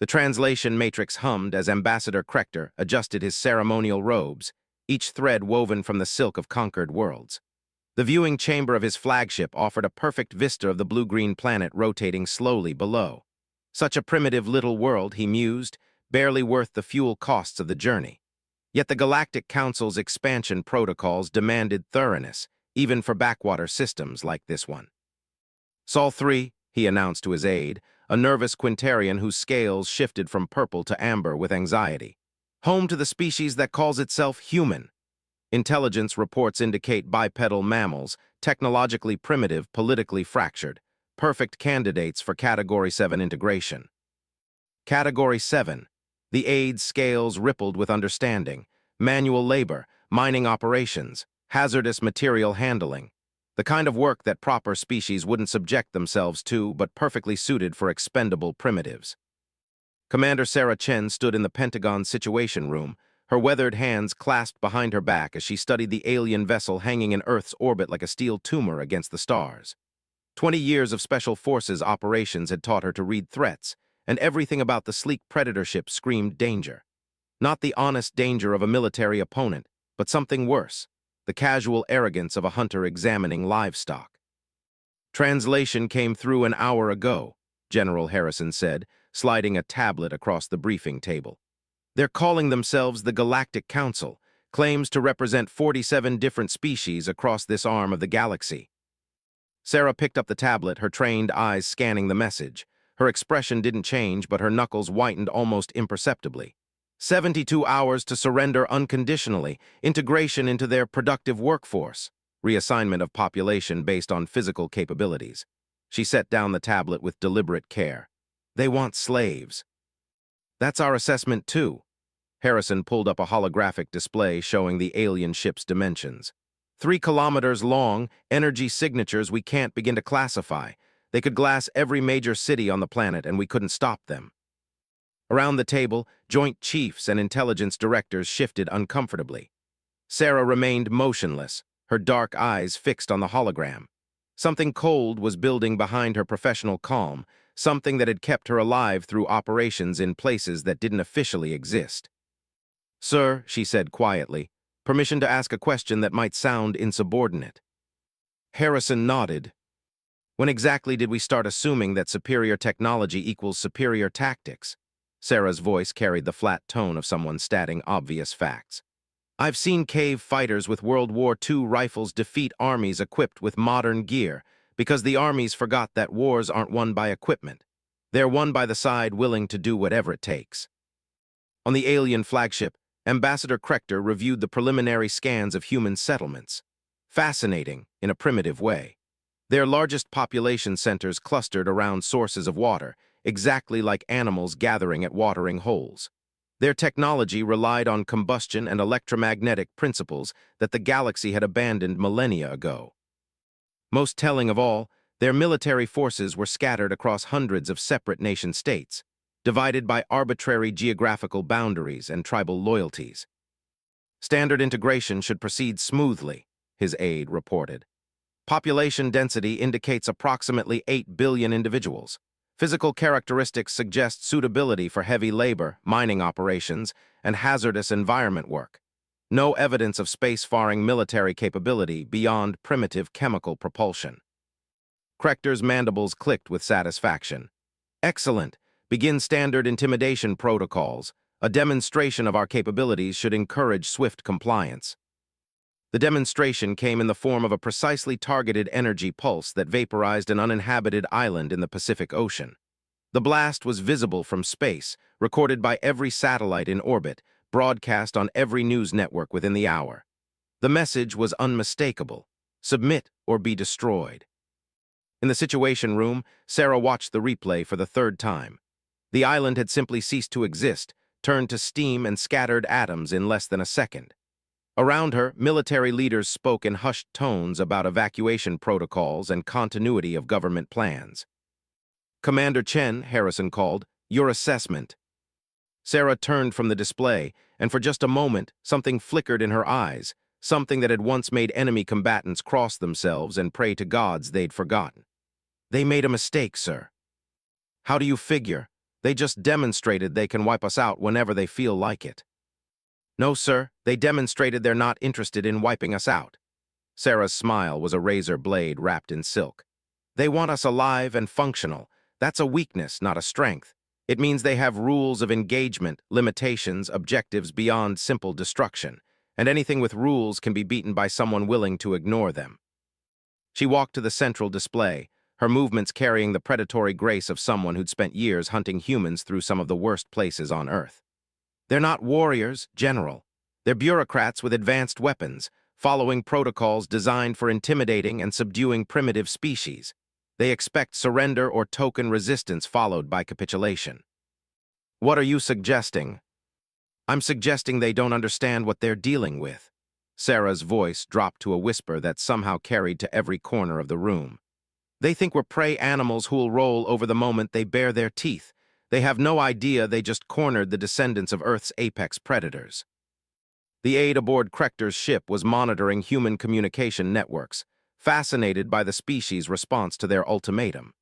The translation matrix hummed as Ambassador Krektor adjusted his ceremonial robes, each thread woven from the silk of conquered worlds. The viewing chamber of his flagship offered a perfect vista of the blue-green planet rotating slowly below. Such a primitive little world, he mused, barely worth the fuel costs of the journey. Yet the Galactic Council's expansion protocols demanded thoroughness, even for backwater systems like this one. Sol 3, he announced to his aide, a nervous Quintarian whose scales shifted from purple to amber with anxiety. Home to the species that calls itself human. Intelligence reports indicate bipedal mammals, technologically primitive, politically fractured, perfect candidates for Category 7 integration. Category 7. The aide's scales rippled with understanding. Manual labor, mining operations, hazardous material handling. The kind of work that proper species wouldn't subject themselves to, but perfectly suited for expendable primitives. Commander Sarah Chen stood in the Pentagon's Situation Room, her weathered hands clasped behind her back as she studied the alien vessel hanging in Earth's orbit like a steel tumor against the stars. 20 years of Special Forces operations had taught her to read threats, and everything about the sleek Predator ship screamed danger. Not the honest danger of a military opponent, but something worse, the casual arrogance of a hunter examining livestock. Translation came through an hour ago, General Harrison said, sliding a tablet across the briefing table. They're calling themselves the Galactic Council, claims to represent 47 different species across this arm of the galaxy. Sarah picked up the tablet, her trained eyes scanning the message. Her expression didn't change, but her knuckles whitened almost imperceptibly. 72 hours to surrender unconditionally, integration into their productive workforce, reassignment of population based on physical capabilities. She set down the tablet with deliberate care. They want slaves. That's our assessment too. Harrison pulled up a holographic display showing the alien ship's dimensions. 3 kilometers long, energy signatures we can't begin to classify. They could glass every major city on the planet and we couldn't stop them. Around the table, Joint Chiefs and Intelligence Directors shifted uncomfortably. Sarah remained motionless, her dark eyes fixed on the hologram. Something cold was building behind her professional calm, something that had kept her alive through operations in places that didn't officially exist. "Sir," she said quietly, "permission to ask a question that might sound insubordinate." Harrison nodded. "When exactly did we start assuming that superior technology equals superior tactics?" Sarah's voice carried the flat tone of someone stating obvious facts. "I've seen cave fighters with World War II rifles defeat armies equipped with modern gear, because the armies forgot that wars aren't won by equipment. They're won by the side willing to do whatever it takes." On the alien flagship, Ambassador Krektor reviewed the preliminary scans of human settlements. Fascinating, in a primitive way. Their largest population centers clustered around sources of water, exactly like animals gathering at watering holes. Their technology relied on combustion and electromagnetic principles that the galaxy had abandoned millennia ago. Most telling of all, their military forces were scattered across hundreds of separate nation-states, divided by arbitrary geographical boundaries and tribal loyalties. "Standard integration should proceed smoothly," his aide reported. "Population density indicates approximately 8 billion individuals. Physical characteristics suggest suitability for heavy labor, mining operations, and hazardous environment work. No evidence of space-faring military capability beyond primitive chemical propulsion." Krektor's mandibles clicked with satisfaction. "Excellent. Begin standard intimidation protocols. A demonstration of our capabilities should encourage swift compliance." The demonstration came in the form of a precisely targeted energy pulse that vaporized an uninhabited island in the Pacific Ocean. The blast was visible from space, recorded by every satellite in orbit, broadcast on every news network within the hour. The message was unmistakable: submit or be destroyed. In the Situation Room, Sarah watched the replay for the 3rd time. The island had simply ceased to exist, turned to steam and scattered atoms in less than a second. Around her, military leaders spoke in hushed tones about evacuation protocols and continuity of government plans. "Commander Chen," Harrison called, "your assessment." Sarah turned from the display, and for just a moment, something flickered in her eyes, something that had once made enemy combatants cross themselves and pray to gods they'd forgotten. "They made a mistake, sir." "How do you figure?" They just demonstrated they can wipe us out whenever they feel like it. No, sir, they demonstrated they're not interested in wiping us out. Sarah's smile was a razor blade wrapped in silk. They want us alive and functional. That's a weakness, not a strength. It means they have rules of engagement, limitations, objectives beyond simple destruction, and anything with rules can be beaten by someone willing to ignore them. She walked to the central display, her movements carrying the predatory grace of someone who'd spent years hunting humans through some of the worst places on Earth. They're not warriors, General. They're bureaucrats with advanced weapons, following protocols designed for intimidating and subduing primitive species. They expect surrender or token resistance followed by capitulation. What are you suggesting? I'm suggesting they don't understand what they're dealing with. Sarah's voice dropped to a whisper that somehow carried to every corner of the room. They think we're prey animals who'll roll over the moment they bare their teeth. They have no idea they just cornered the descendants of Earth's apex predators. The aide aboard Krektor's ship was monitoring human communication networks, fascinated by the species' response to their ultimatum.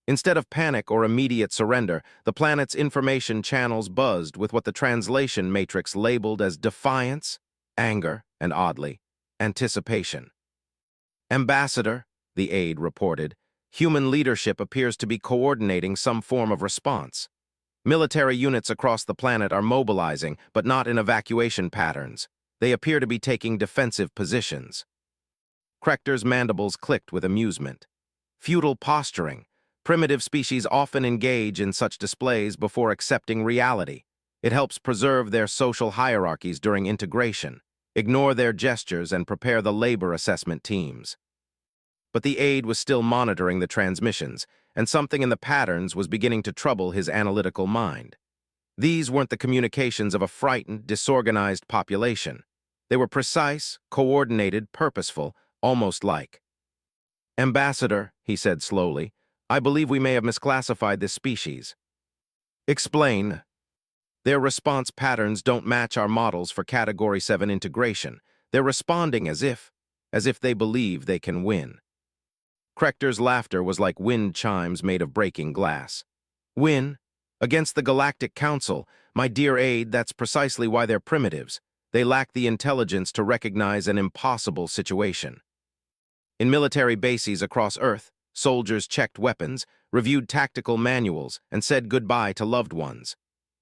Instead of panic or immediate surrender, the planet's information channels buzzed with what the translation matrix labeled as defiance, anger, and oddly, anticipation. Ambassador, the aide reported, human leadership appears to be coordinating some form of response. Military units across the planet are mobilizing, but not in evacuation patterns. They appear to be taking defensive positions. Krektor's mandibles clicked with amusement. Feudal posturing. Primitive species often engage in such displays before accepting reality. It helps preserve their social hierarchies during integration, ignore their gestures, and prepare the labor assessment teams. But the aide was still monitoring the transmissions, and something in the patterns was beginning to trouble his analytical mind. These weren't the communications of a frightened, disorganized population. They were precise, coordinated, purposeful, almost like. Ambassador, he said slowly, I believe we may have misclassified this species. Explain. Their response patterns don't match our models for Category 7 integration. They're responding as if they believe they can win. Krektor's laughter was like wind chimes made of breaking glass. Win? Against the Galactic Council, my dear aide, that's precisely why they're primitives. They lack the intelligence to recognize an impossible situation. In military bases across Earth, soldiers checked weapons, reviewed tactical manuals, and said goodbye to loved ones.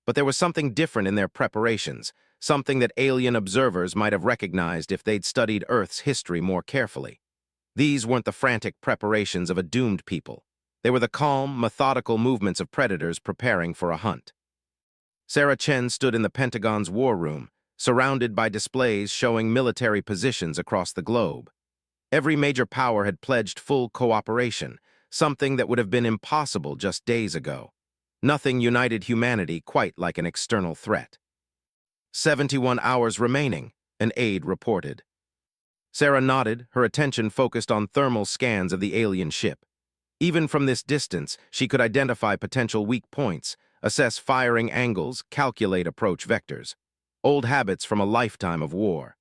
But there was something different in their preparations, something that alien observers might have recognized if they'd studied Earth's history more carefully. These weren't the frantic preparations of a doomed people. They were the calm, methodical movements of predators preparing for a hunt. Sarah Chen stood in the Pentagon's war room, surrounded by displays showing military positions across the globe. Every major power had pledged full cooperation, something that would have been impossible just days ago. Nothing united humanity quite like an external threat. 71 hours remaining, an aide reported. Sarah nodded, her attention focused on thermal scans of the alien ship. Even from this distance, she could identify potential weak points, assess firing angles, calculate approach vectors. Old habits from a lifetime of war.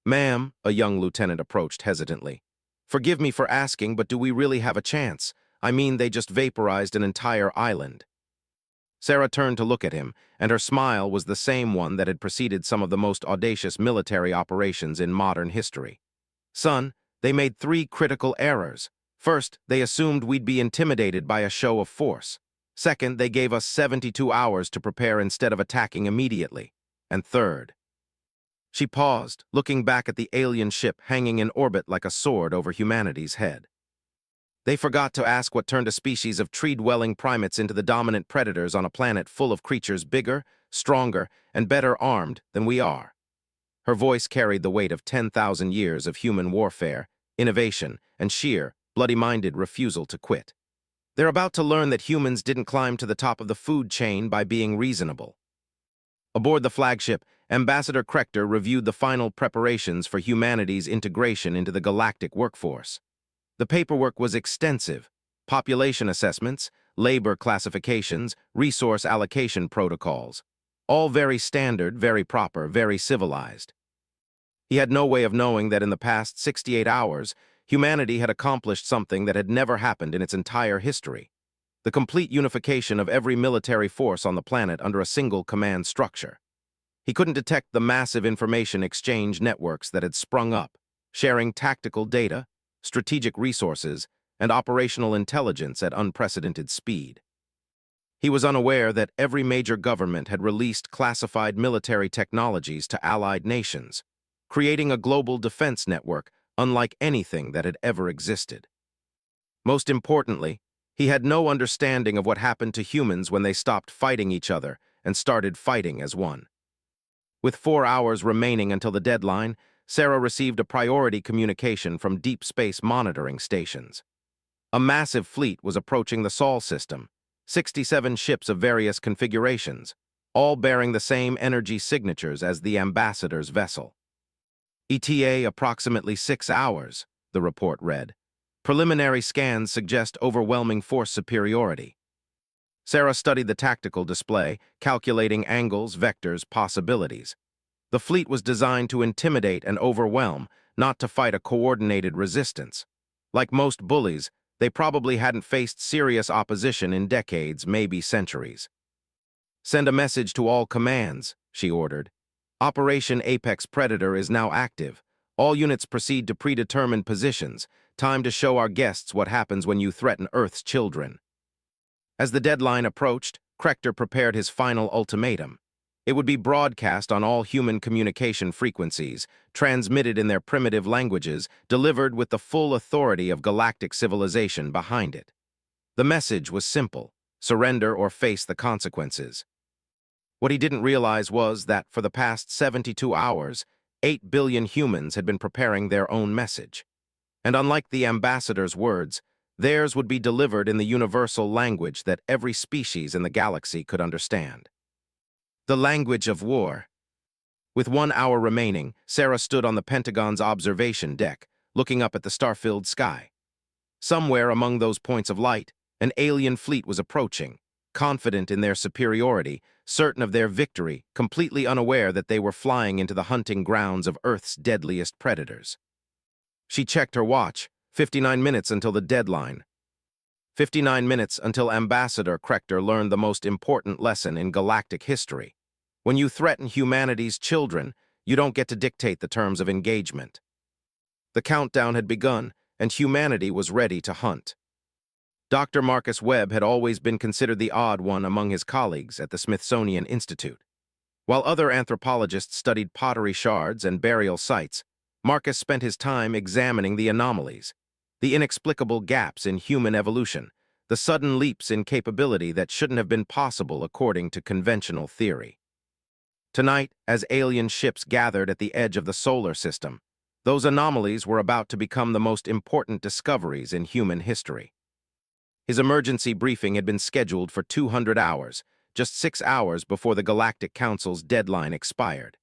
Ma'am, a young lieutenant approached hesitantly. Forgive me for asking, but do we really have a chance? I mean, they just vaporized an entire island. Sarah turned to look at him, and her smile was the same one that had preceded some of the most audacious military operations in modern history. Son, they made 3 critical errors. First, they assumed we'd be intimidated by a show of force. Second, they gave us 72 hours to prepare instead of attacking immediately. And third. She paused, looking back at the alien ship hanging in orbit like a sword over humanity's head. They forgot to ask what turned a species of tree-dwelling primates into the dominant predators on a planet full of creatures bigger, stronger, and better armed than we are. Her voice carried the weight of 10,000 years of human warfare, innovation, and sheer, bloody-minded refusal to quit. They're about to learn that humans didn't climb to the top of the food chain by being reasonable. Aboard the flagship, Ambassador Krektor reviewed the final preparations for humanity's integration into the galactic workforce. The paperwork was extensive: population assessments, labor classifications, resource allocation protocols. All very standard, very proper, very civilized. He had no way of knowing that in the past 68 hours, humanity had accomplished something that had never happened in its entire history. the complete unification of every military force on the planet under a single command structure. He couldn't detect the massive information exchange networks that had sprung up, sharing tactical data, strategic resources, and operational intelligence at unprecedented speed. He was unaware that every major government had released classified military technologies to allied nations, creating a global defense network unlike anything that had ever existed. Most importantly, he had no understanding of what happened to humans when they stopped fighting each other and started fighting as one. With 4 hours remaining until the deadline, Sarah received a priority communication from deep space monitoring stations. A massive fleet was approaching the Sol system, 67 ships of various configurations, all bearing the same energy signatures as the ambassador's vessel. ETA approximately 6 hours, the report read. Preliminary scans suggest overwhelming force superiority. Sarah studied the tactical display, calculating angles, vectors, possibilities. The fleet was designed to intimidate and overwhelm, not to fight a coordinated resistance. Like most bullies, they probably hadn't faced serious opposition in decades, maybe centuries. "Send a message to all commands," she ordered. "Operation Apex Predator is now active. All units proceed to predetermined positions. Time to show our guests what happens when you threaten Earth's children." As the deadline approached, Krechter prepared his final ultimatum. It would be broadcast on all human communication frequencies, transmitted in their primitive languages, delivered with the full authority of galactic civilization behind it. The message was simple: surrender or face the consequences. What he didn't realize was that for the past 72 hours, 8 billion humans had been preparing their own message. And unlike the ambassador's words, theirs would be delivered in the universal language that every species in the galaxy could understand. The language of war. With 1 hour remaining, Sarah stood on the Pentagon's observation deck, looking up at the star-filled sky. Somewhere among those points of light, an alien fleet was approaching, confident in their superiority, certain of their victory, completely unaware that they were flying into the hunting grounds of Earth's deadliest predators. She checked her watch, 59 minutes until the deadline. 59 minutes until Ambassador Krechter learned the most important lesson in galactic history. When you threaten humanity's children, you don't get to dictate the terms of engagement. The countdown had begun, and humanity was ready to hunt. Dr. Marcus Webb had always been considered the odd one among his colleagues at the Smithsonian Institute. While other anthropologists studied pottery shards and burial sites, Marcus spent his time examining the anomalies, the inexplicable gaps in human evolution, the sudden leaps in capability that shouldn't have been possible according to conventional theory. Tonight, as alien ships gathered at the edge of the solar system, those anomalies were about to become the most important discoveries in human history. His emergency briefing had been scheduled for 200 hours, just 6 hours before the Galactic Council's deadline expired.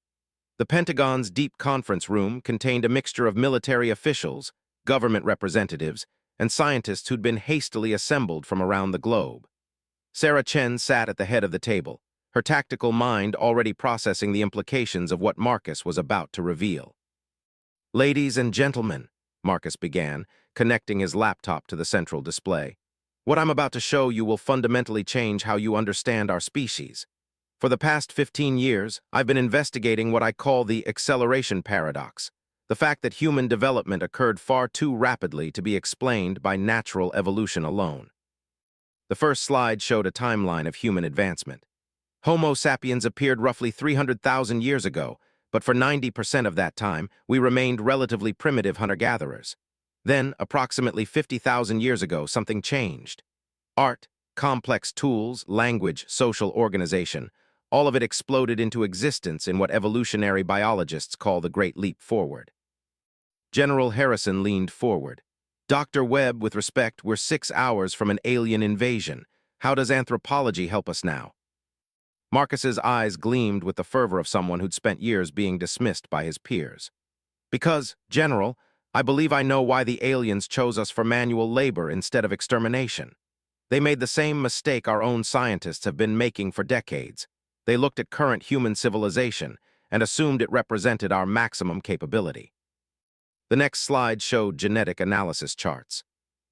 The Pentagon's deep conference room contained a mixture of military officials, government representatives, and scientists who'd been hastily assembled from around the globe. Sarah Chen sat at the head of the table, her tactical mind already processing the implications of what Marcus was about to reveal. "Ladies and gentlemen," Marcus began, connecting his laptop to the central display, "what I'm about to show you will fundamentally change how you understand our species. For the past 15 years, I've been investigating what I call the acceleration paradox, the fact that human development occurred far too rapidly to be explained by natural evolution alone." The first slide showed a timeline of human advancement. Homo sapiens appeared roughly 300,000 years ago, but for 90% of that time, we remained relatively primitive hunter-gatherers. Then, approximately 50,000 years ago, something changed. Art, complex tools, language, social organization, all of it exploded into existence in what evolutionary biologists call the Great Leap Forward. General Harrison leaned forward. "Dr. Webb, with respect, we're 6 hours from an alien invasion. How does anthropology help us now?" Marcus's eyes gleamed with the fervor of someone who'd spent years being dismissed by his peers. "Because, General, I believe I know why the aliens chose us for manual labor instead of extermination. They made the same mistake our own scientists have been making for decades. They looked at current human civilization and assumed it represented our maximum capability." The next slide showed genetic analysis charts.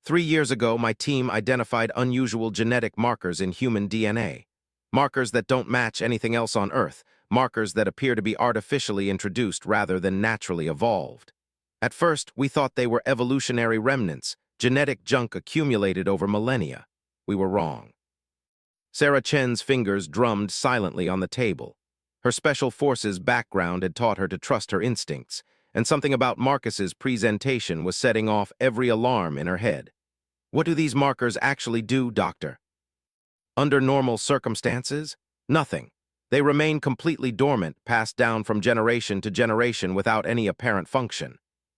3 years ago, my team identified unusual genetic markers in human DNA. Markers that don't match anything else on Earth, markers that appear to be artificially introduced rather than naturally evolved. At first, we thought they were evolutionary remnants, genetic junk accumulated over millennia. We were wrong. Sarah Chen's fingers drummed silently on the table. Her Special Forces background had taught her to trust her instincts, and something about Marcus's presentation was setting off every alarm in her head. What do these markers actually do, Doctor? Under normal circumstances, nothing. They remain completely dormant, passed down from generation to generation without any apparent function.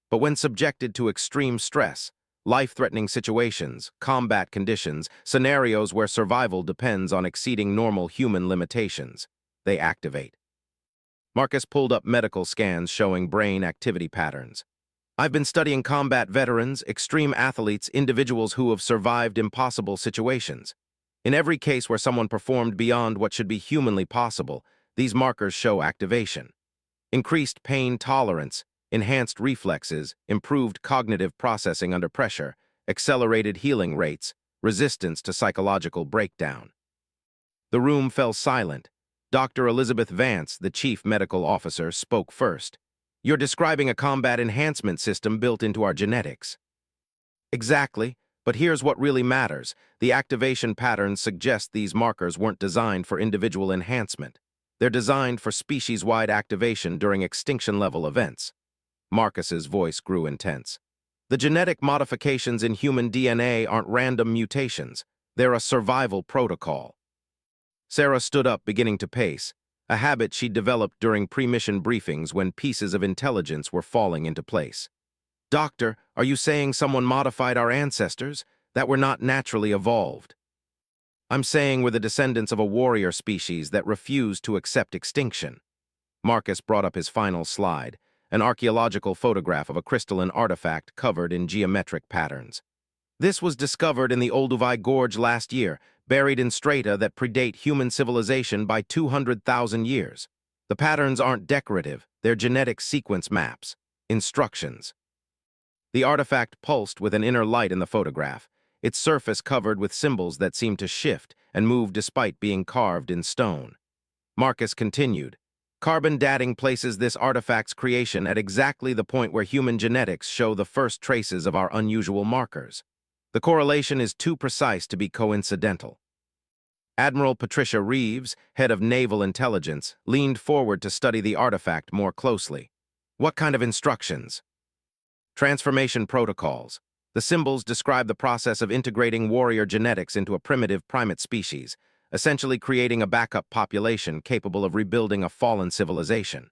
But when subjected to extreme stress, life-threatening situations, combat conditions, scenarios where survival depends on exceeding normal human limitations, they activate. Marcus pulled up medical scans showing brain activity patterns. I've been studying combat veterans, extreme athletes, individuals who have survived impossible situations. In every case where someone performed beyond what should be humanly possible, these markers show activation. Increased pain tolerance, enhanced reflexes, improved cognitive processing under pressure, accelerated healing rates, resistance to psychological breakdown. The room fell silent. Dr. Elizabeth Vance, the chief medical officer, spoke first. You're describing a combat enhancement system built into our genetics. Exactly, but here's what really matters. The activation patterns suggest these markers weren't designed for individual enhancement. They're designed for species-wide activation during extinction-level events. Marcus's voice grew intense. The genetic modifications in human DNA aren't random mutations. They're a survival protocol. Sarah stood up, beginning to pace, a habit she'd developed during pre-mission briefings when pieces of intelligence were falling into place. Doctor, are you saying someone modified our ancestors, that were not naturally evolved? I'm saying we're the descendants of a warrior species that refused to accept extinction. Marcus brought up his final slide, an archaeological photograph of a crystalline artifact covered in geometric patterns. This was discovered in the Olduvai Gorge last year, buried in strata that predate human civilization by 200,000 years. The patterns aren't decorative, they're genetic sequence maps, instructions. The artifact pulsed with an inner light in the photograph, its surface covered with symbols that seemed to shift and move despite being carved in stone. Marcus continued. Carbon dating places this artifact's creation at exactly the point where human genetics show the first traces of our unusual markers. The correlation is too precise to be coincidental. Admiral Patricia Reeves, head of Naval Intelligence, leaned forward to study the artifact more closely. What kind of instructions? Transformation protocols. The symbols describe the process of integrating warrior genetics into a primitive primate species, essentially creating a backup population capable of rebuilding a fallen civilization.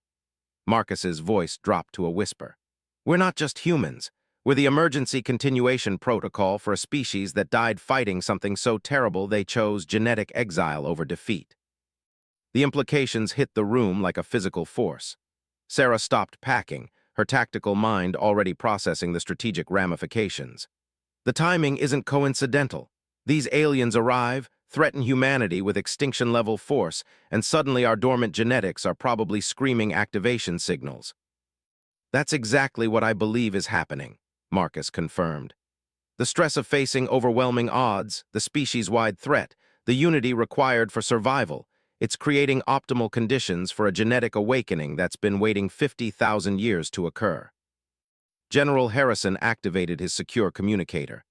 Marcus's voice dropped to a whisper. We're not just humans. We're the emergency continuation protocol for a species that died fighting something so terrible they chose genetic exile over defeat. The implications hit the room like a physical force. Sarah stopped packing, her tactical mind already processing the strategic ramifications. The timing isn't coincidental. These aliens arrive, threaten humanity with extinction-level force, and suddenly our dormant genetics are probably screaming activation signals. That's exactly what I believe is happening, Marcus confirmed. The stress of facing overwhelming odds, the species-wide threat, the unity required for survival, it's creating optimal conditions for a genetic awakening that's been waiting 50,000 years to occur. General Harrison activated his secure communicator.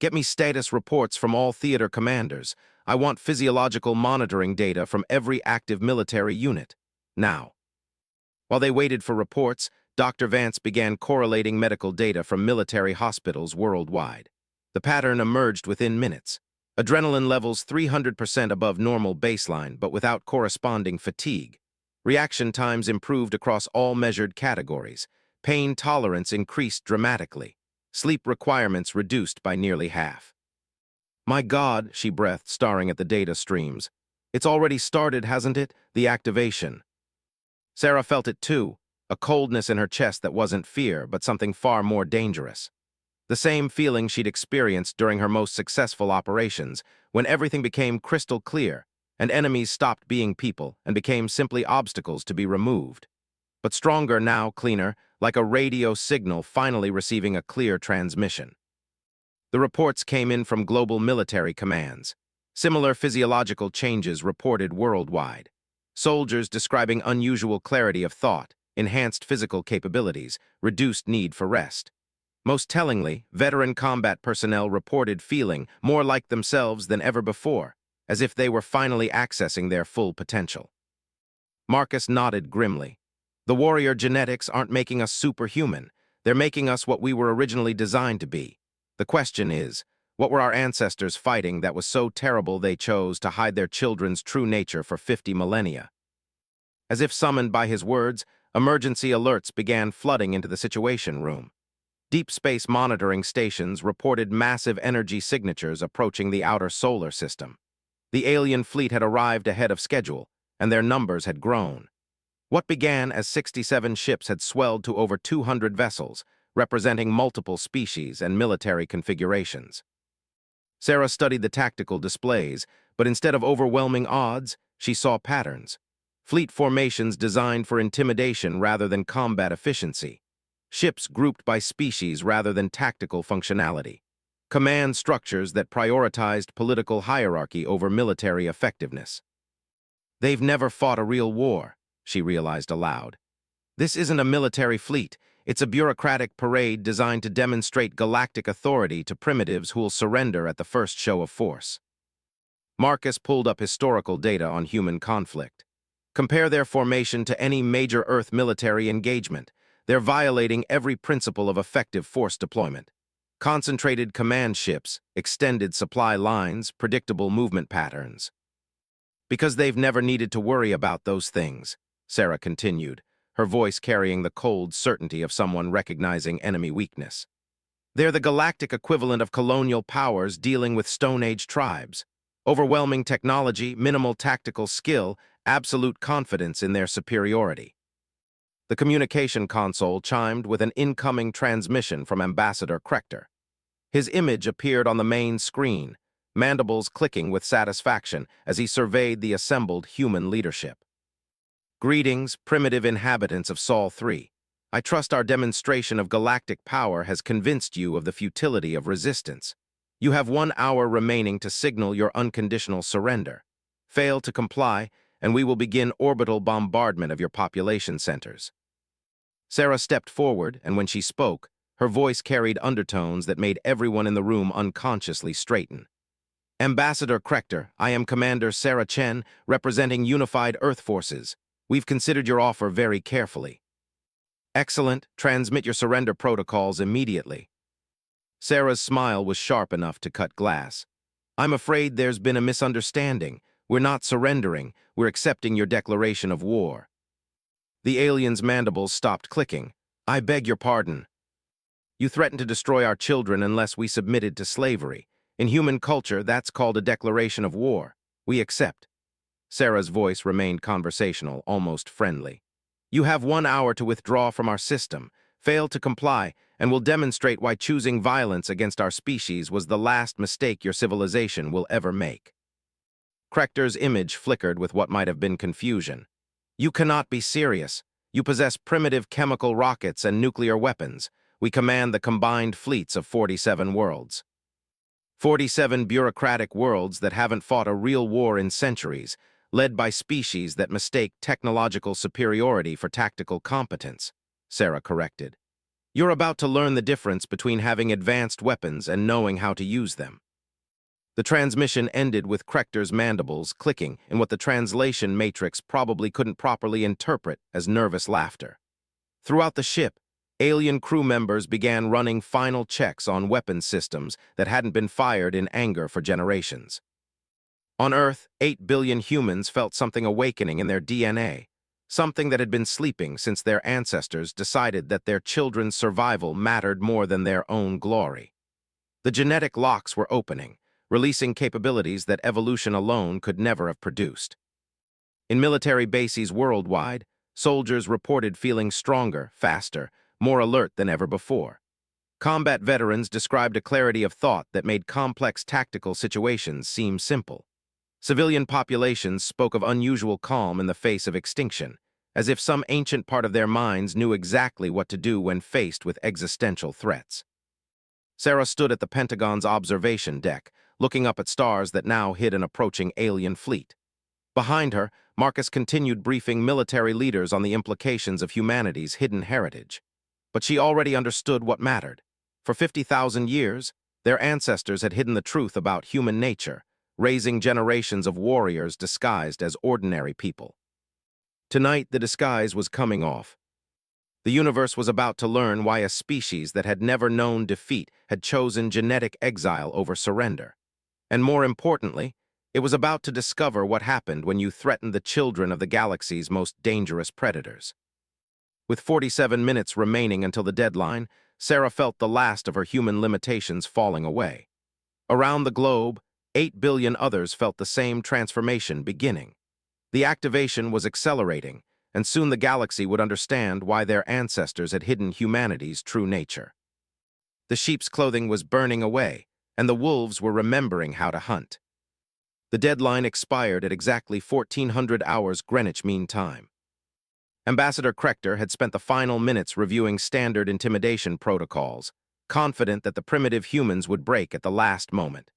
Get me status reports from all theater commanders. I want physiological monitoring data from every active military unit. Now. While they waited for reports, Dr. Vance began correlating medical data from military hospitals worldwide. The pattern emerged within minutes. Adrenaline levels 300% above normal baseline, but without corresponding fatigue. Reaction times improved across all measured categories. Pain tolerance increased dramatically. Sleep requirements reduced by nearly half. My God, she breathed, staring at the data streams. It's already started, hasn't it? The activation. Sarah felt it too, a coldness in her chest that wasn't fear, but something far more dangerous. The same feeling she'd experienced during her most successful operations, when everything became crystal clear, and enemies stopped being people and became simply obstacles to be removed. But stronger now, cleaner, like a radio signal finally receiving a clear transmission. The reports came in from global military commands. Similar physiological changes reported worldwide. Soldiers describing unusual clarity of thought, enhanced physical capabilities, reduced need for rest. Most tellingly, veteran combat personnel reported feeling more like themselves than ever before, as if they were finally accessing their full potential. Marcus nodded grimly. The warrior genetics aren't making us superhuman. They're making us what we were originally designed to be. The question is, what were our ancestors fighting that was so terrible they chose to hide their children's true nature for 50 millennia? As if summoned by his words, emergency alerts began flooding into the Situation Room. Deep space monitoring stations reported massive energy signatures approaching the outer solar system. The alien fleet had arrived ahead of schedule, and their numbers had grown. What began as 67 ships had swelled to over 200 vessels, representing multiple species and military configurations. Sarah studied the tactical displays, but instead of overwhelming odds, she saw patterns. Fleet formations designed for intimidation rather than combat efficiency. Ships grouped by species rather than tactical functionality. Command structures that prioritized political hierarchy over military effectiveness. They've never fought a real war, she realized aloud. This isn't a military fleet. It's a bureaucratic parade designed to demonstrate galactic authority to primitives who'll surrender at the first show of force. Marcus pulled up historical data on human conflict. Compare their formation to any major Earth military engagement. They're violating every principle of effective force deployment. Concentrated command ships, extended supply lines, predictable movement patterns. Because they've never needed to worry about those things, Sarah continued, her voice carrying the cold certainty of someone recognizing enemy weakness. They're the galactic equivalent of colonial powers dealing with Stone Age tribes. Overwhelming technology, minimal tactical skill, absolute confidence in their superiority. The communication console chimed with an incoming transmission from Ambassador Krechter. His image appeared on the main screen, mandibles clicking with satisfaction as he surveyed the assembled human leadership. Greetings, primitive inhabitants of Sol 3. I trust our demonstration of galactic power has convinced you of the futility of resistance. You have 1 hour remaining to signal your unconditional surrender. Fail to comply, and we will begin orbital bombardment of your population centers. Sarah stepped forward, and when she spoke, her voice carried undertones that made everyone in the room unconsciously straighten. Ambassador Krechter, I am Commander Sarah Chen, representing Unified Earth Forces. We've considered your offer very carefully. Excellent. Transmit your surrender protocols immediately. Sarah's smile was sharp enough to cut glass. I'm afraid there's been a misunderstanding. We're not surrendering. We're accepting your declaration of war. The alien's mandibles stopped clicking. I beg your pardon. You threatened to destroy our children unless we submitted to slavery. In human culture, that's called a declaration of war. We accept. Sarah's voice remained conversational, almost friendly. You have 1 hour to withdraw from our system. Fail to comply, and we'll demonstrate why choosing violence against our species was the last mistake your civilization will ever make. Krechter's image flickered with what might have been confusion. You cannot be serious. You possess primitive chemical rockets and nuclear weapons. We command the combined fleets of 47 worlds. 47 bureaucratic worlds that haven't fought a real war in centuries, led by species that mistake technological superiority for tactical competence, Sarah corrected. You're about to learn the difference between having advanced weapons and knowing how to use them. The transmission ended with Krechter's mandibles clicking in what the translation matrix probably couldn't properly interpret as nervous laughter. Throughout the ship, alien crew members began running final checks on weapons systems that hadn't been fired in anger for generations. On Earth, 8 billion humans felt something awakening in their DNA, something that had been sleeping since their ancestors decided that their children's survival mattered more than their own glory. The genetic locks were opening, releasing capabilities that evolution alone could never have produced. In military bases worldwide, soldiers reported feeling stronger, faster, more alert than ever before. Combat veterans described a clarity of thought that made complex tactical situations seem simple. Civilian populations spoke of unusual calm in the face of extinction, as if some ancient part of their minds knew exactly what to do when faced with existential threats. Sarah stood at the Pentagon's observation deck, looking up at stars that now hid an approaching alien fleet. Behind her, Marcus continued briefing military leaders on the implications of humanity's hidden heritage. But she already understood what mattered. For 50,000 years, their ancestors had hidden the truth about human nature, raising generations of warriors disguised as ordinary people. Tonight, the disguise was coming off. The universe was about to learn why a species that had never known defeat had chosen genetic exile over surrender. And more importantly, it was about to discover what happened when you threatened the children of the galaxy's most dangerous predators. With 47 minutes remaining until the deadline, Sarah felt the last of her human limitations falling away. Around the globe, 8 billion others felt the same transformation beginning. The activation was accelerating, and soon the galaxy would understand why their ancestors had hidden humanity's true nature. The sheep's clothing was burning away, and the wolves were remembering how to hunt. The deadline expired at exactly 1400 hours Greenwich Mean Time. Ambassador Krechter had spent the final minutes reviewing standard intimidation protocols, confident that the primitive humans would break at the last moment.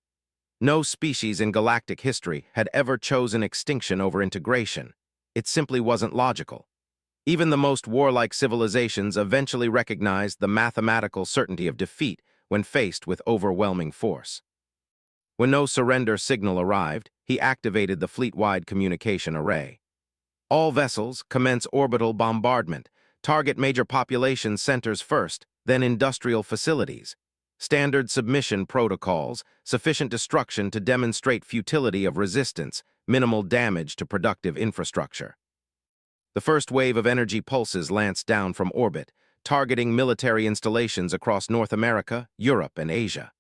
No species in galactic history had ever chosen extinction over integration. It simply wasn't logical. Even the most warlike civilizations eventually recognized the mathematical certainty of defeat when faced with overwhelming force. When no surrender signal arrived, he activated the fleet-wide communication array. All vessels commence orbital bombardment. Target major population centers first, then industrial facilities. Standard submission protocols, sufficient destruction to demonstrate futility of resistance, minimal damage to productive infrastructure. The first wave of energy pulses lanced down from orbit, targeting military installations across North America, Europe, and Asia.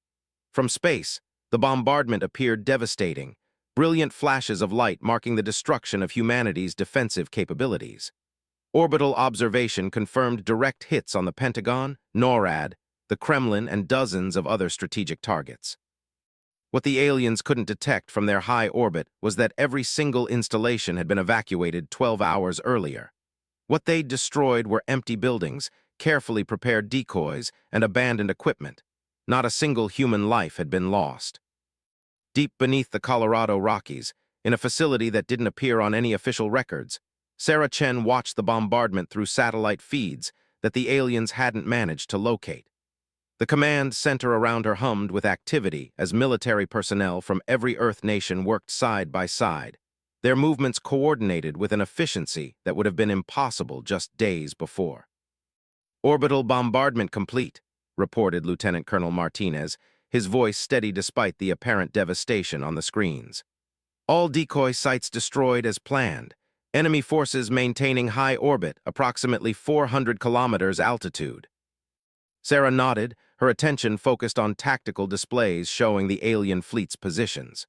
From space, the bombardment appeared devastating, brilliant flashes of light marking the destruction of humanity's defensive capabilities. Orbital observation confirmed direct hits on the Pentagon, NORAD, the Kremlin, and dozens of other strategic targets. What the aliens couldn't detect from their high orbit was that every single installation had been evacuated 12 hours earlier. What they'd destroyed were empty buildings, carefully prepared decoys, and abandoned equipment. Not a single human life had been lost. Deep beneath the Colorado Rockies, in a facility that didn't appear on any official records, Sarah Chen watched the bombardment through satellite feeds that the aliens hadn't managed to locate. The command center around her hummed with activity as military personnel from every Earth nation worked side by side, their movements coordinated with an efficiency that would have been impossible just days before. "Orbital bombardment complete," reported Lieutenant Colonel Martinez, his voice steady despite the apparent devastation on the screens. "All decoy sites destroyed as planned. Enemy forces maintaining high orbit, approximately 400 kilometers altitude." Sarah nodded, her attention focused on tactical displays showing the alien fleet's positions.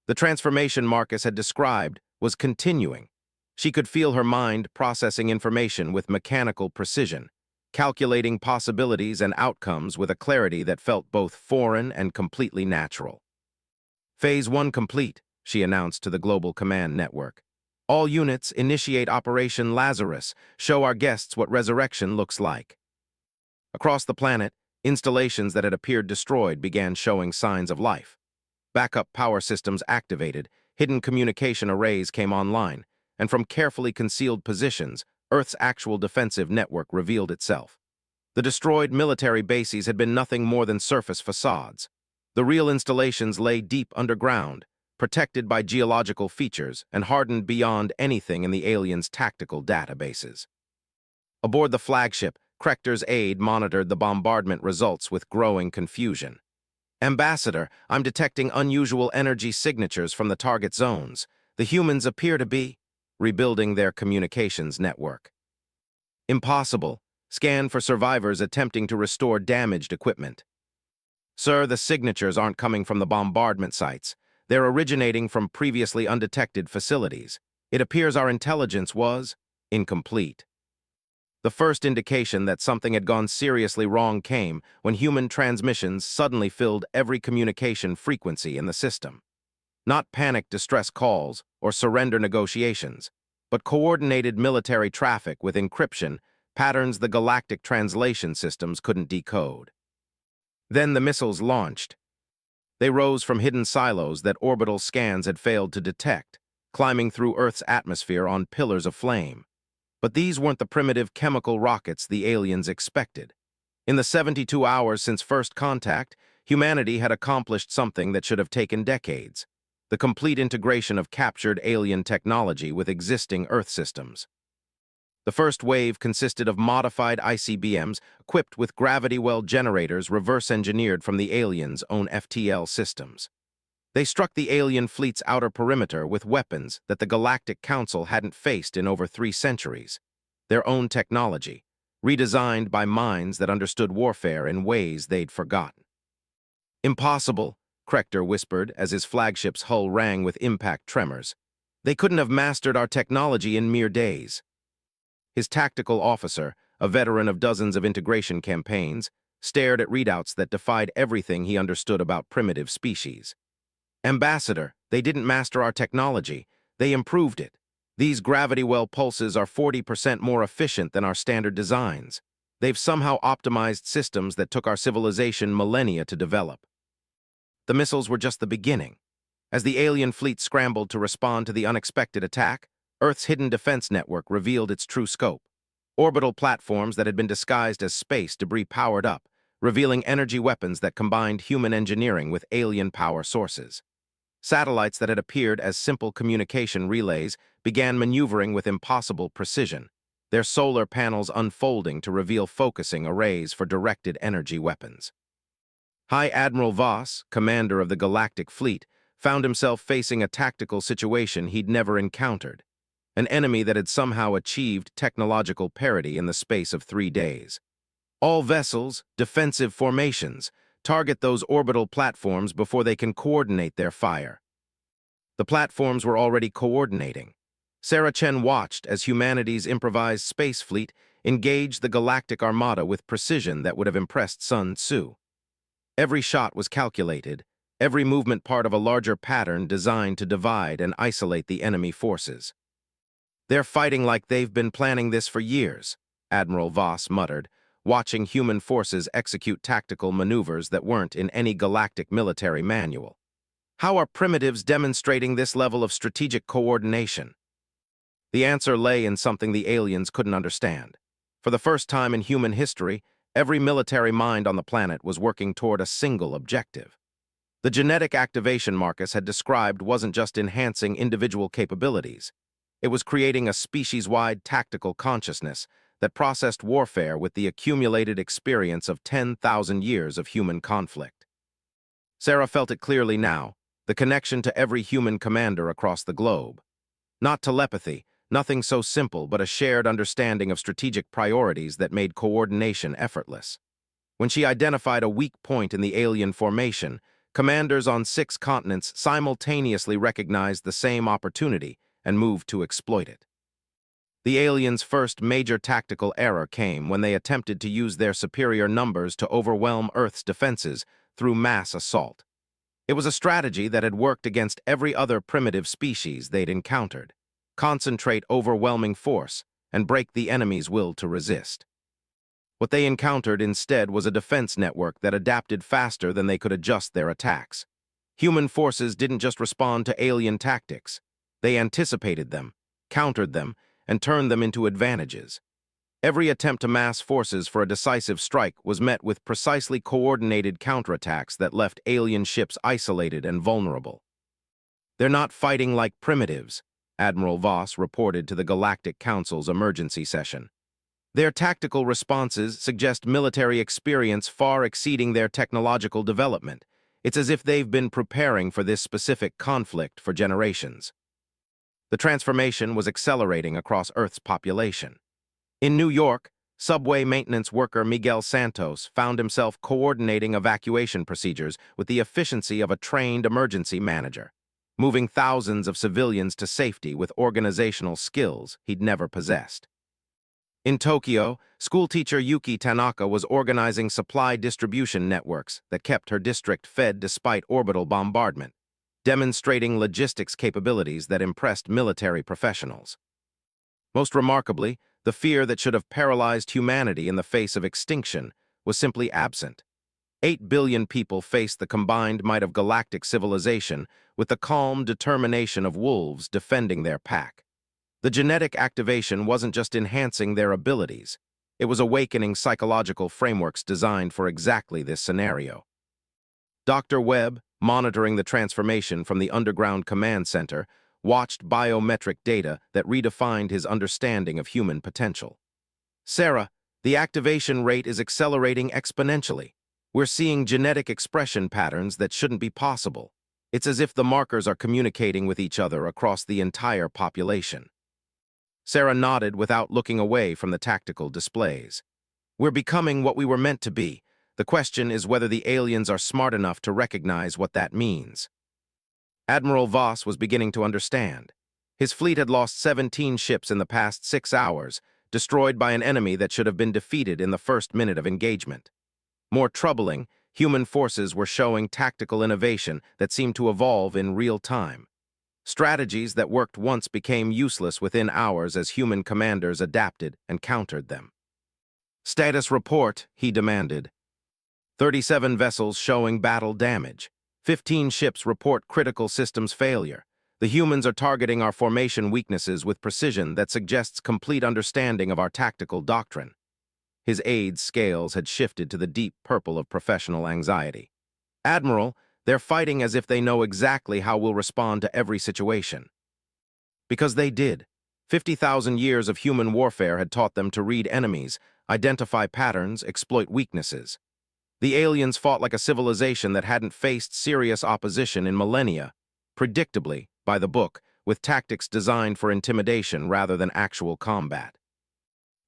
The transformation Marcus had described was continuing. She could feel her mind processing information with mechanical precision, calculating possibilities and outcomes with a clarity that felt both foreign and completely natural. "Phase 1 complete," she announced to the Global Command Network. "All units initiate Operation Lazarus, show our guests what resurrection looks like." Across the planet, installations that had appeared destroyed began showing signs of life. Backup power systems activated, hidden communication arrays came online, and from carefully concealed positions, Earth's actual defensive network revealed itself. The destroyed military bases had been nothing more than surface facades. The real installations lay deep underground, protected by geological features and hardened beyond anything in the aliens' tactical databases. Aboard the flagship, Krechter's aide monitored the bombardment results with growing confusion. "Ambassador, I'm detecting unusual energy signatures from the target zones. The humans appear to be rebuilding their communications network." "Impossible. Scan for survivors attempting to restore damaged equipment." "Sir, the signatures aren't coming from the bombardment sites. They're originating from previously undetected facilities. It appears our intelligence was incomplete." The first indication that something had gone seriously wrong came when human transmissions suddenly filled every communication frequency in the system. Not panic distress calls or surrender negotiations, but coordinated military traffic with encryption, patterns the galactic translation systems couldn't decode. Then the missiles launched. They rose from hidden silos that orbital scans had failed to detect, climbing through Earth's atmosphere on pillars of flame. But these weren't the primitive chemical rockets the aliens expected. In the 72 hours since first contact, humanity had accomplished something that should have taken decades: the complete integration of captured alien technology with existing Earth systems. The first wave consisted of modified ICBMs equipped with gravity well generators reverse-engineered from the aliens' own FTL systems. They struck the alien fleet's outer perimeter with weapons that the Galactic Council hadn't faced in over 3 centuries. Their own technology, redesigned by minds that understood warfare in ways they'd forgotten. "Impossible," Krechter whispered as his flagship's hull rang with impact tremors. "They couldn't have mastered our technology in mere days." His tactical officer, a veteran of dozens of integration campaigns, stared at readouts that defied everything he understood about primitive species. "Ambassador, they didn't master our technology. They improved it. These gravity well pulses are 40% more efficient than our standard designs. They've somehow optimized systems that took our civilization millennia to develop." The missiles were just the beginning. As the alien fleet scrambled to respond to the unexpected attack, Earth's hidden defense network revealed its true scope. Orbital platforms that had been disguised as space debris powered up, revealing energy weapons that combined human engineering with alien power sources. Satellites that had appeared as simple communication relays began maneuvering with impossible precision, their solar panels unfolding to reveal focusing arrays for directed energy weapons. High Admiral Voss, commander of the Galactic Fleet, found himself facing a tactical situation he'd never encountered: an enemy that had somehow achieved technological parity in the space of 3 days. "All vessels, defensive formations, target those orbital platforms before they can coordinate their fire." The platforms were already coordinating. Sarah Chen watched as humanity's improvised space fleet engaged the Galactic Armada with precision that would have impressed Sun Tzu. Every shot was calculated, every movement part of a larger pattern designed to divide and isolate the enemy forces. "They're fighting like they've been planning this for years," Admiral Voss muttered, watching human forces execute tactical maneuvers that weren't in any galactic military manual. "How are primitives demonstrating this level of strategic coordination?" The answer lay in something the aliens couldn't understand. For the first time in human history, every military mind on the planet was working toward a single objective. The genetic activation Marcus had described wasn't just enhancing individual capabilities. It was creating a species-wide tactical consciousness that processed warfare with the accumulated experience of 10,000 years of human conflict. Sarah felt it clearly now, the connection to every human commander across the globe. Not telepathy, nothing so simple, but a shared understanding of strategic priorities that made coordination effortless. When she identified a weak point in the alien formation, commanders on 6 continents simultaneously recognized the same opportunity and moved to exploit it. The aliens' first major tactical error came when they attempted to use their superior numbers to overwhelm Earth's defenses through mass assault. It was a strategy that had worked against every other primitive species they'd encountered: concentrate overwhelming force and break the enemy's will to resist. What they encountered instead was a defense network that adapted faster than they could adjust their attacks. Human forces didn't just respond to alien tactics. They anticipated them, countered them, and turned them into advantages. Every attempt to mass forces for a decisive strike was met with precisely coordinated counterattacks that left alien ships isolated and vulnerable. "They're not fighting like primitives," Admiral Voss reported to the Galactic Council's emergency session. "Their tactical responses suggest military experience far exceeding their technological development. It's as if they've been preparing for this specific conflict for generations." The transformation was accelerating across Earth's population. In New York, subway maintenance worker Miguel Santos found himself coordinating evacuation procedures with the efficiency of a trained emergency manager, moving thousands of civilians to safety with organizational skills he'd never possessed. In Tokyo, schoolteacher Yuki Tanaka was organizing supply distribution networks that kept her district fed despite orbital bombardment, demonstrating logistics capabilities that impressed military professionals. Most remarkably, the fear that should have paralyzed humanity in the face of extinction was simply absent. 8 billion people faced the combined might of galactic civilization with the calm determination of wolves defending their pack. The genetic activation wasn't just enhancing their abilities, it was awakening psychological frameworks designed for exactly this scenario. Dr. Webb, monitoring the transformation from the underground command center, watched biometric data that redefined his understanding of human potential. Sarah, the activation rate is accelerating exponentially. We're seeing genetic expression patterns that shouldn't be possible. It's as if the markers are communicating with each other across the entire population. Sarah nodded without looking away from the tactical displays. We're becoming what we were meant to be. The question is whether the aliens are smart enough to recognize what that means. Admiral Voss was beginning to understand. His fleet had lost 17 ships in the past 6 hours, destroyed by an enemy that should have been defeated in the first minute of engagement. More troubling, human forces were showing tactical innovation that seemed to evolve in real time. Strategies that worked once became useless within hours as human commanders adapted and countered them. "Status report," he demanded. 37 vessels showing battle damage. 15 ships report critical systems failure. The humans are targeting our formation weaknesses with precision that suggests complete understanding of our tactical doctrine. His aide's scales had shifted to the deep purple of professional anxiety. "Admiral, they're fighting as if they know exactly how we'll respond to every situation." Because they did. 50,000 years of human warfare had taught them to read enemies, identify patterns, exploit weaknesses. The aliens fought like a civilization that hadn't faced serious opposition in millennia, predictably, by the book, with tactics designed for intimidation rather than actual combat.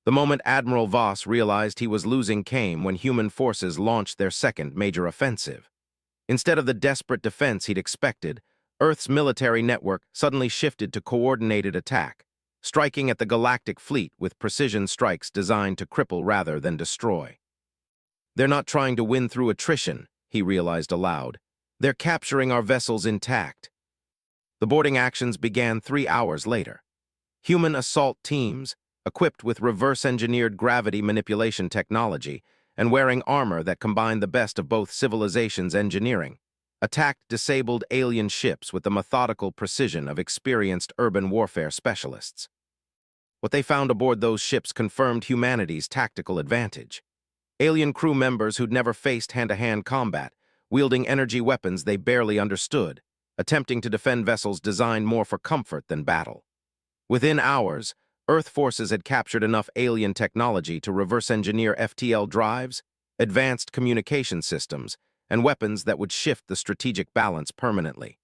The moment Admiral Voss realized he was losing came when human forces launched their second major offensive. Instead of the desperate defense he'd expected, Earth's military network suddenly shifted to coordinated attack, striking at the galactic fleet with precision strikes designed to cripple rather than destroy. "They're not trying to win through attrition," he realized aloud. "They're capturing our vessels intact." The boarding actions began 3 hours later. Human assault teams, equipped with reverse-engineered gravity manipulation technology and wearing armor that combined the best of both civilizations' engineering, attacked disabled alien ships with the methodical precision of experienced urban warfare specialists. What they found aboard those ships confirmed humanity's tactical advantage. Alien crew members who'd never faced hand-to-hand combat, wielding energy weapons they barely understood, attempting to defend vessels designed more for comfort than battle. Within hours, Earth forces had captured enough alien technology to reverse-engineer FTL drives, advanced communication systems, and weapons that would shift the strategic balance permanently.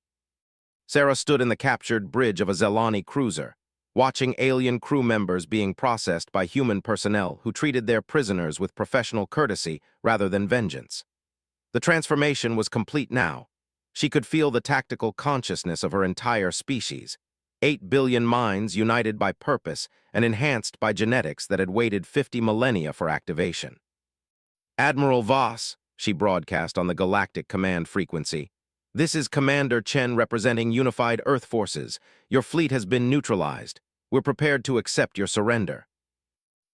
Sarah stood in the captured bridge of a Zelani cruiser, watching alien crew members being processed by human personnel who treated their prisoners with professional courtesy rather than vengeance. The transformation was complete now. She could feel the tactical consciousness of her entire species, 8 billion minds united by purpose and enhanced by genetics that had waited 50 millennia for activation. "Admiral Voss," she broadcast on the galactic command frequency, "this is Commander Chen representing Unified Earth Forces. Your fleet has been neutralized. We're prepared to accept your surrender."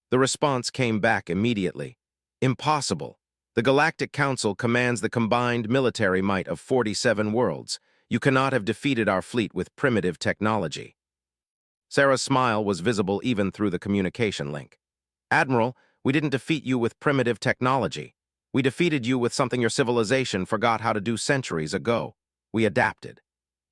The response came back immediately. "Impossible. The Galactic Council commands the combined military might of 47 worlds. You cannot have defeated our fleet with primitive technology." Sarah's smile was visible even through the communication link. "Admiral, we didn't defeat you with primitive technology. We defeated you with something your civilization forgot how to do centuries ago. We adapted.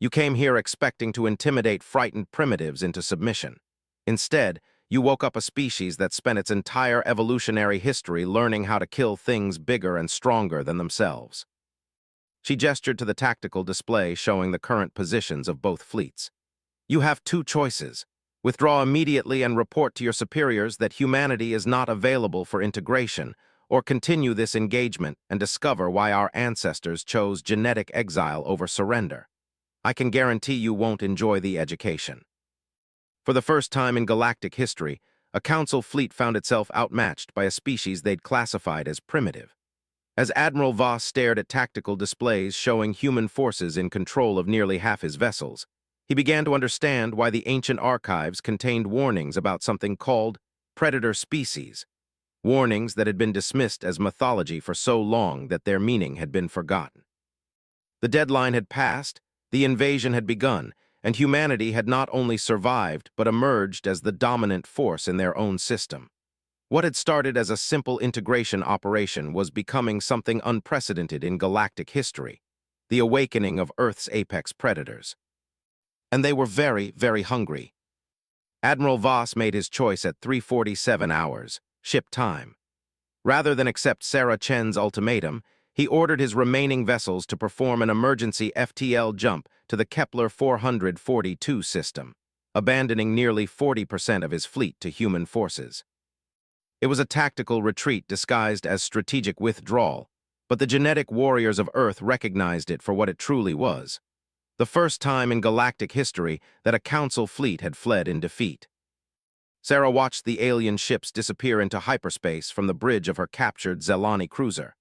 You came here expecting to intimidate frightened primitives into submission. Instead, you woke up a species that spent its entire evolutionary history learning how to kill things bigger and stronger than themselves." She gestured to the tactical display showing the current positions of both fleets. "You have 2 choices. Withdraw immediately and report to your superiors that humanity is not available for integration, or continue this engagement and discover why our ancestors chose genetic exile over surrender. I can guarantee you won't enjoy the education." For the first time in galactic history, a council fleet found itself outmatched by a species they'd classified as primitive. As Admiral Voss stared at tactical displays showing human forces in control of nearly half his vessels, he began to understand why the ancient archives contained warnings about something called predator species. warnings that had been dismissed as mythology for so long that their meaning had been forgotten. The deadline had passed, the invasion had begun, and humanity had not only survived but emerged as the dominant force in their own system. What had started as a simple integration operation was becoming something unprecedented in galactic history, the awakening of Earth's apex predators. And they were very, very hungry. Admiral Voss made his choice at 3:47 hours, ship time. Rather than accept Sarah Chen's ultimatum, he ordered his remaining vessels to perform an emergency FTL jump to the Kepler 442 system, abandoning nearly 40% of his fleet to human forces. It was a tactical retreat disguised as strategic withdrawal, but the genetic warriors of Earth recognized it for what it truly was. The first time in galactic history that a Council fleet had fled in defeat. Sarah watched the alien ships disappear into hyperspace from the bridge of her captured Zelani cruiser.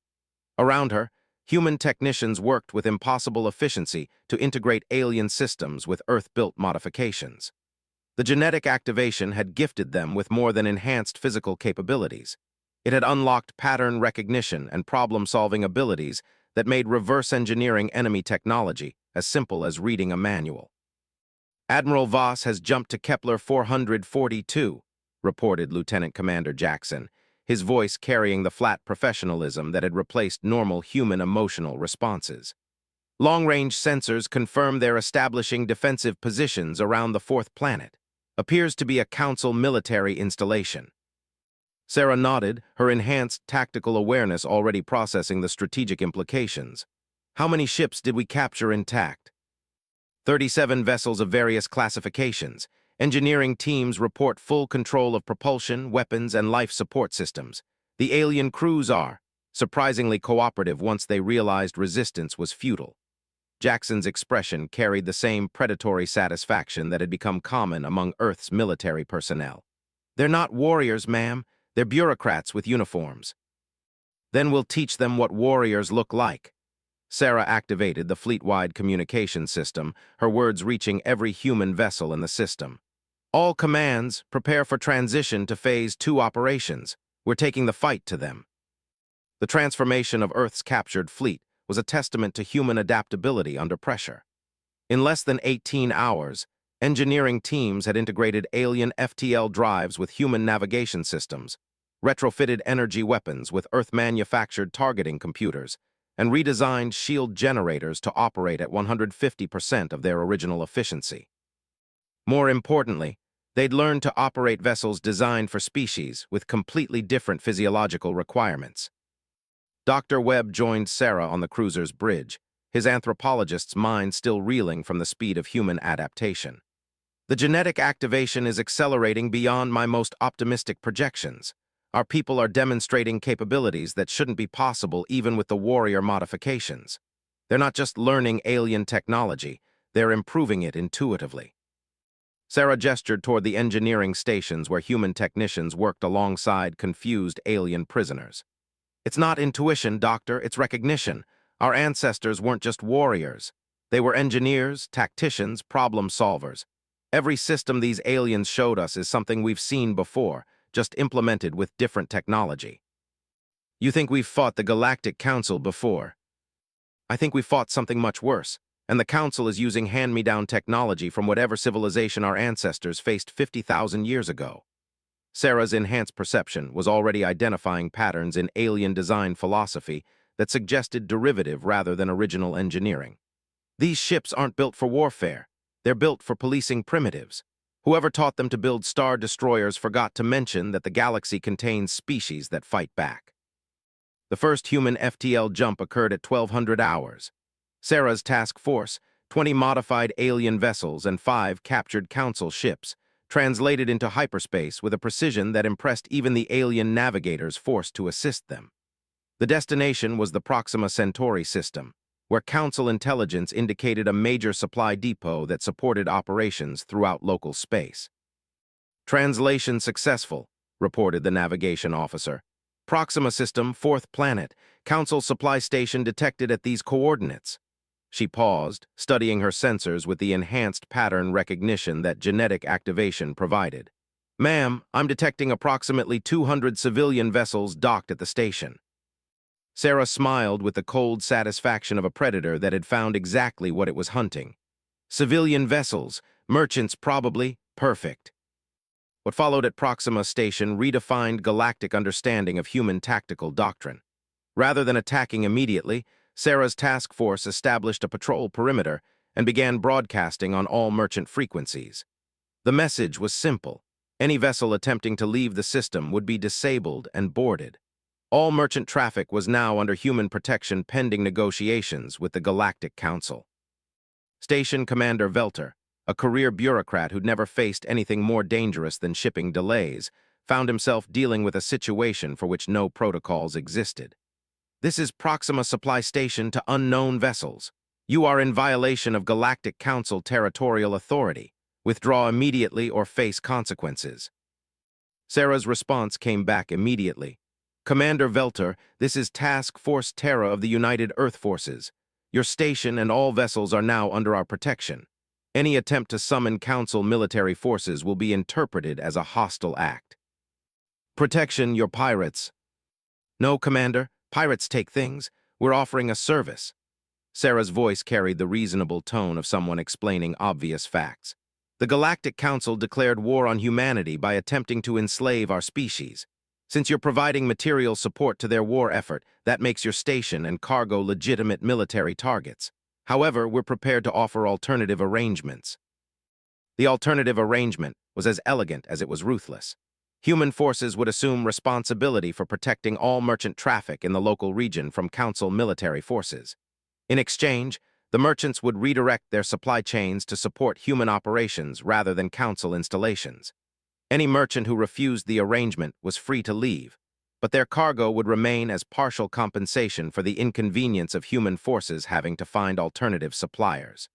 Around her, human technicians worked with impossible efficiency to integrate alien systems with Earth-built modifications. The genetic activation had gifted them with more than enhanced physical capabilities. It had unlocked pattern recognition and problem-solving abilities that made reverse engineering enemy technology as simple as reading a manual. Admiral Voss has jumped to Kepler 442, reported Lieutenant Commander Jackson, his voice carrying the flat professionalism that had replaced normal human emotional responses. Long-range sensors confirm they're establishing defensive positions around the fourth planet. Appears to be a Council military installation. Sarah nodded, her enhanced tactical awareness already processing the strategic implications. How many ships did we capture intact? 37 vessels of various classifications. Engineering teams report full control of propulsion, weapons, and life support systems. The alien crews are surprisingly cooperative once they realized resistance was futile. Jackson's expression carried the same predatory satisfaction that had become common among Earth's military personnel. They're not warriors, ma'am. They're bureaucrats with uniforms. Then we'll teach them what warriors look like. Sarah activated the fleet-wide communication system, her words reaching every human vessel in the system. All commands, prepare for transition to Phase 2 operations. We're taking the fight to them. The transformation of Earth's captured fleet was a testament to human adaptability under pressure. In less than 18 hours, engineering teams had integrated alien FTL drives with human navigation systems, retrofitted energy weapons with Earth-manufactured targeting computers, and redesigned shield generators to operate at 150% of their original efficiency. More importantly, they'd learned to operate vessels designed for species with completely different physiological requirements. Dr. Webb joined Sarah on the cruiser's bridge, his anthropologist's mind still reeling from the speed of human adaptation. The genetic activation is accelerating beyond my most optimistic projections. Our people are demonstrating capabilities that shouldn't be possible even with the warrior modifications. They're not just learning alien technology, they're improving it intuitively. Sarah gestured toward the engineering stations where human technicians worked alongside confused alien prisoners. It's not intuition, Doctor, it's recognition. Our ancestors weren't just warriors. They were engineers, tacticians, problem solvers. Every system these aliens showed us is something we've seen before, just implemented with different technology. You think we've fought the Galactic Council before? I think we fought something much worse, and the Council is using hand-me-down technology from whatever civilization our ancestors faced 50,000 years ago. Sarah's enhanced perception was already identifying patterns in alien design philosophy that suggested derivative rather than original engineering. These ships aren't built for warfare. They're built for policing primitives. Whoever taught them to build star destroyers forgot to mention that the galaxy contains species that fight back. The first human FTL jump occurred at 1200 hours. Sarah's task force, 20 modified alien vessels and 5 captured Council ships, translated into hyperspace with a precision that impressed even the alien navigators forced to assist them. The destination was the Proxima Centauri system, where Council intelligence indicated a major supply depot that supported operations throughout local space. Translation successful, reported the navigation officer. Proxima system, 4th planet, Council supply station detected at these coordinates. She paused, studying her sensors with the enhanced pattern recognition that genetic activation provided. Ma'am, I'm detecting approximately 200 civilian vessels docked at the station. Sarah smiled with the cold satisfaction of a predator that had found exactly what it was hunting. Civilian vessels, merchants probably, perfect. What followed at Proxima Station redefined galactic understanding of human tactical doctrine. Rather than attacking immediately, Sarah's task force established a patrol perimeter and began broadcasting on all merchant frequencies. The message was simple. Any vessel attempting to leave the system would be disabled and boarded. All merchant traffic was now under human protection pending negotiations with the Galactic Council. Station Commander Velter, a career bureaucrat who'd never faced anything more dangerous than shipping delays, found himself dealing with a situation for which no protocols existed. This is Proxima Supply Station to unknown vessels. You are in violation of Galactic Council territorial authority. Withdraw immediately or face consequences. Sarah's response came back immediately. Commander Velter, this is Task Force Terra of the United Earth Forces. Your station and all vessels are now under our protection. Any attempt to summon Council military forces will be interpreted as a hostile act. Protection, your pirates. No, Commander, pirates take things. We're offering a service. Sarah's voice carried the reasonable tone of someone explaining obvious facts. The Galactic Council declared war on humanity by attempting to enslave our species. Since you're providing material support to their war effort, that makes your station and cargo legitimate military targets. However, we're prepared to offer alternative arrangements. The alternative arrangement was as elegant as it was ruthless. Human forces would assume responsibility for protecting all merchant traffic in the local region from Council military forces. In exchange, the merchants would redirect their supply chains to support human operations rather than Council installations. Any merchant who refused the arrangement was free to leave, but their cargo would remain as partial compensation for the inconvenience of human forces having to find alternative suppliers.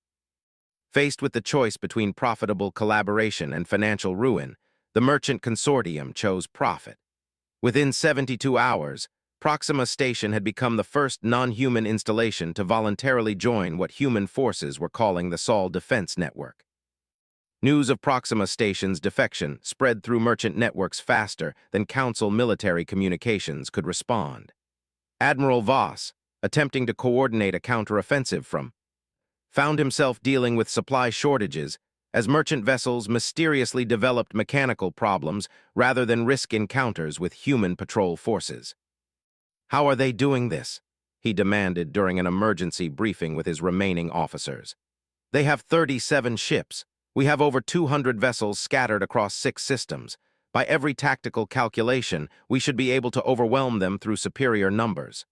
Faced with the choice between profitable collaboration and financial ruin, the merchant consortium chose profit. Within 72 hours, Proxima Station had become the first non-human installation to voluntarily join what human forces were calling the Sol Defense Network. News of Proxima Station's defection spread through merchant networks faster than Council military communications could respond. Admiral Voss, attempting to coordinate a counteroffensive found himself dealing with supply shortages as merchant vessels mysteriously developed mechanical problems rather than risk encounters with human patrol forces. How are they doing this? He demanded during an emergency briefing with his remaining officers. They have 37 ships. We have over 200 vessels scattered across 6 systems. By every tactical calculation, we should be able to overwhelm them through superior numbers.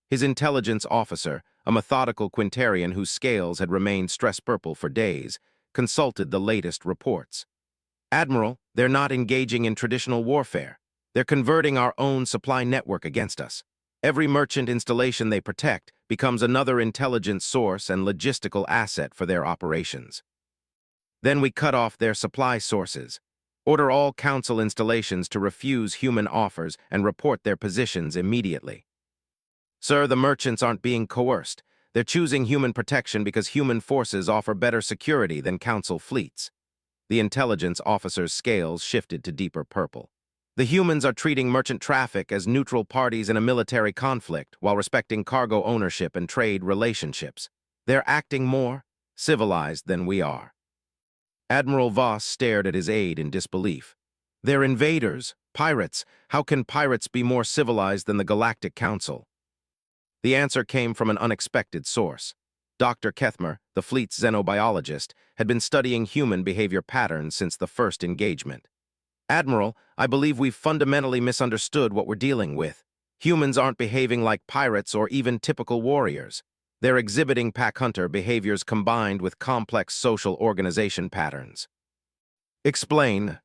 His intelligence officer, a methodical Quintarian whose scales had remained stress-purple for days, consulted the latest reports. Admiral, they're not engaging in traditional warfare. They're converting our own supply network against us. Every merchant installation they protect becomes another intelligence source and logistical asset for their operations. Then we cut off their supply sources. Order all Council installations to refuse human offers and report their positions immediately. Sir, the merchants aren't being coerced. They're choosing human protection because human forces offer better security than Council fleets. The intelligence officer's scales shifted to deeper purple. The humans are treating merchant traffic as neutral parties in a military conflict while respecting cargo ownership and trade relationships. They're acting more civilized than we are. Admiral Voss stared at his aide in disbelief. They're invaders, pirates. How can pirates be more civilized than the Galactic Council? The answer came from an unexpected source. Dr. Kethmer, the fleet's xenobiologist, had been studying human behavior patterns since the first engagement. Admiral, I believe we've fundamentally misunderstood what we're dealing with. Humans aren't behaving like pirates or even typical warriors. They're exhibiting pack hunter behaviors combined with complex social organization patterns. Explain.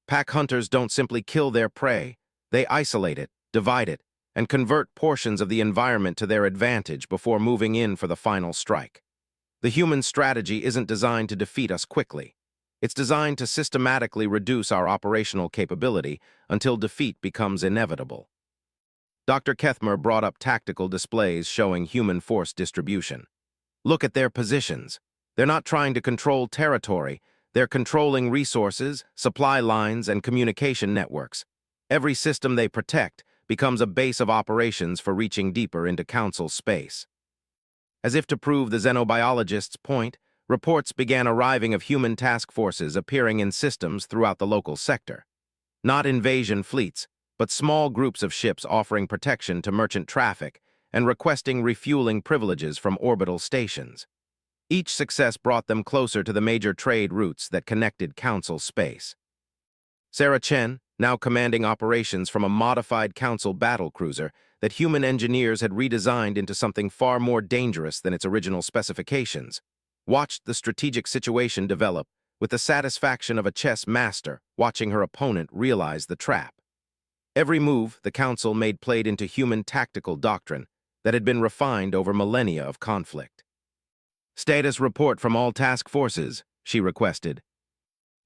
Pack hunters don't simply kill their prey. They isolate it, divide it, and convert portions of the environment to their advantage before moving in for the final strike. The human strategy isn't designed to defeat us quickly. It's designed to systematically reduce our operational capability until defeat becomes inevitable. Dr. Kethmer brought up tactical displays showing human force distribution. Look at their positions. They're not trying to control territory. They're controlling resources, supply lines, and communication networks. Every system they protect becomes a base of operations for reaching deeper into Council space. As if to prove the xenobiologist's point, reports began arriving of human task forces appearing in systems throughout the local sector. Not invasion fleets, but small groups of ships offering protection to merchant traffic and requesting refueling privileges from orbital stations. Each success brought them closer to the major trade routes that connected Council space. Sarah Chen, now commanding operations from a modified Council battlecruiser that human engineers had redesigned into something far more dangerous than its original specifications, watched the strategic situation develop with the satisfaction of a chess master watching her opponent realize the trap. Every move the Council made played into human tactical doctrine that had been refined over millennia of conflict. "Status report from all task forces," she requested.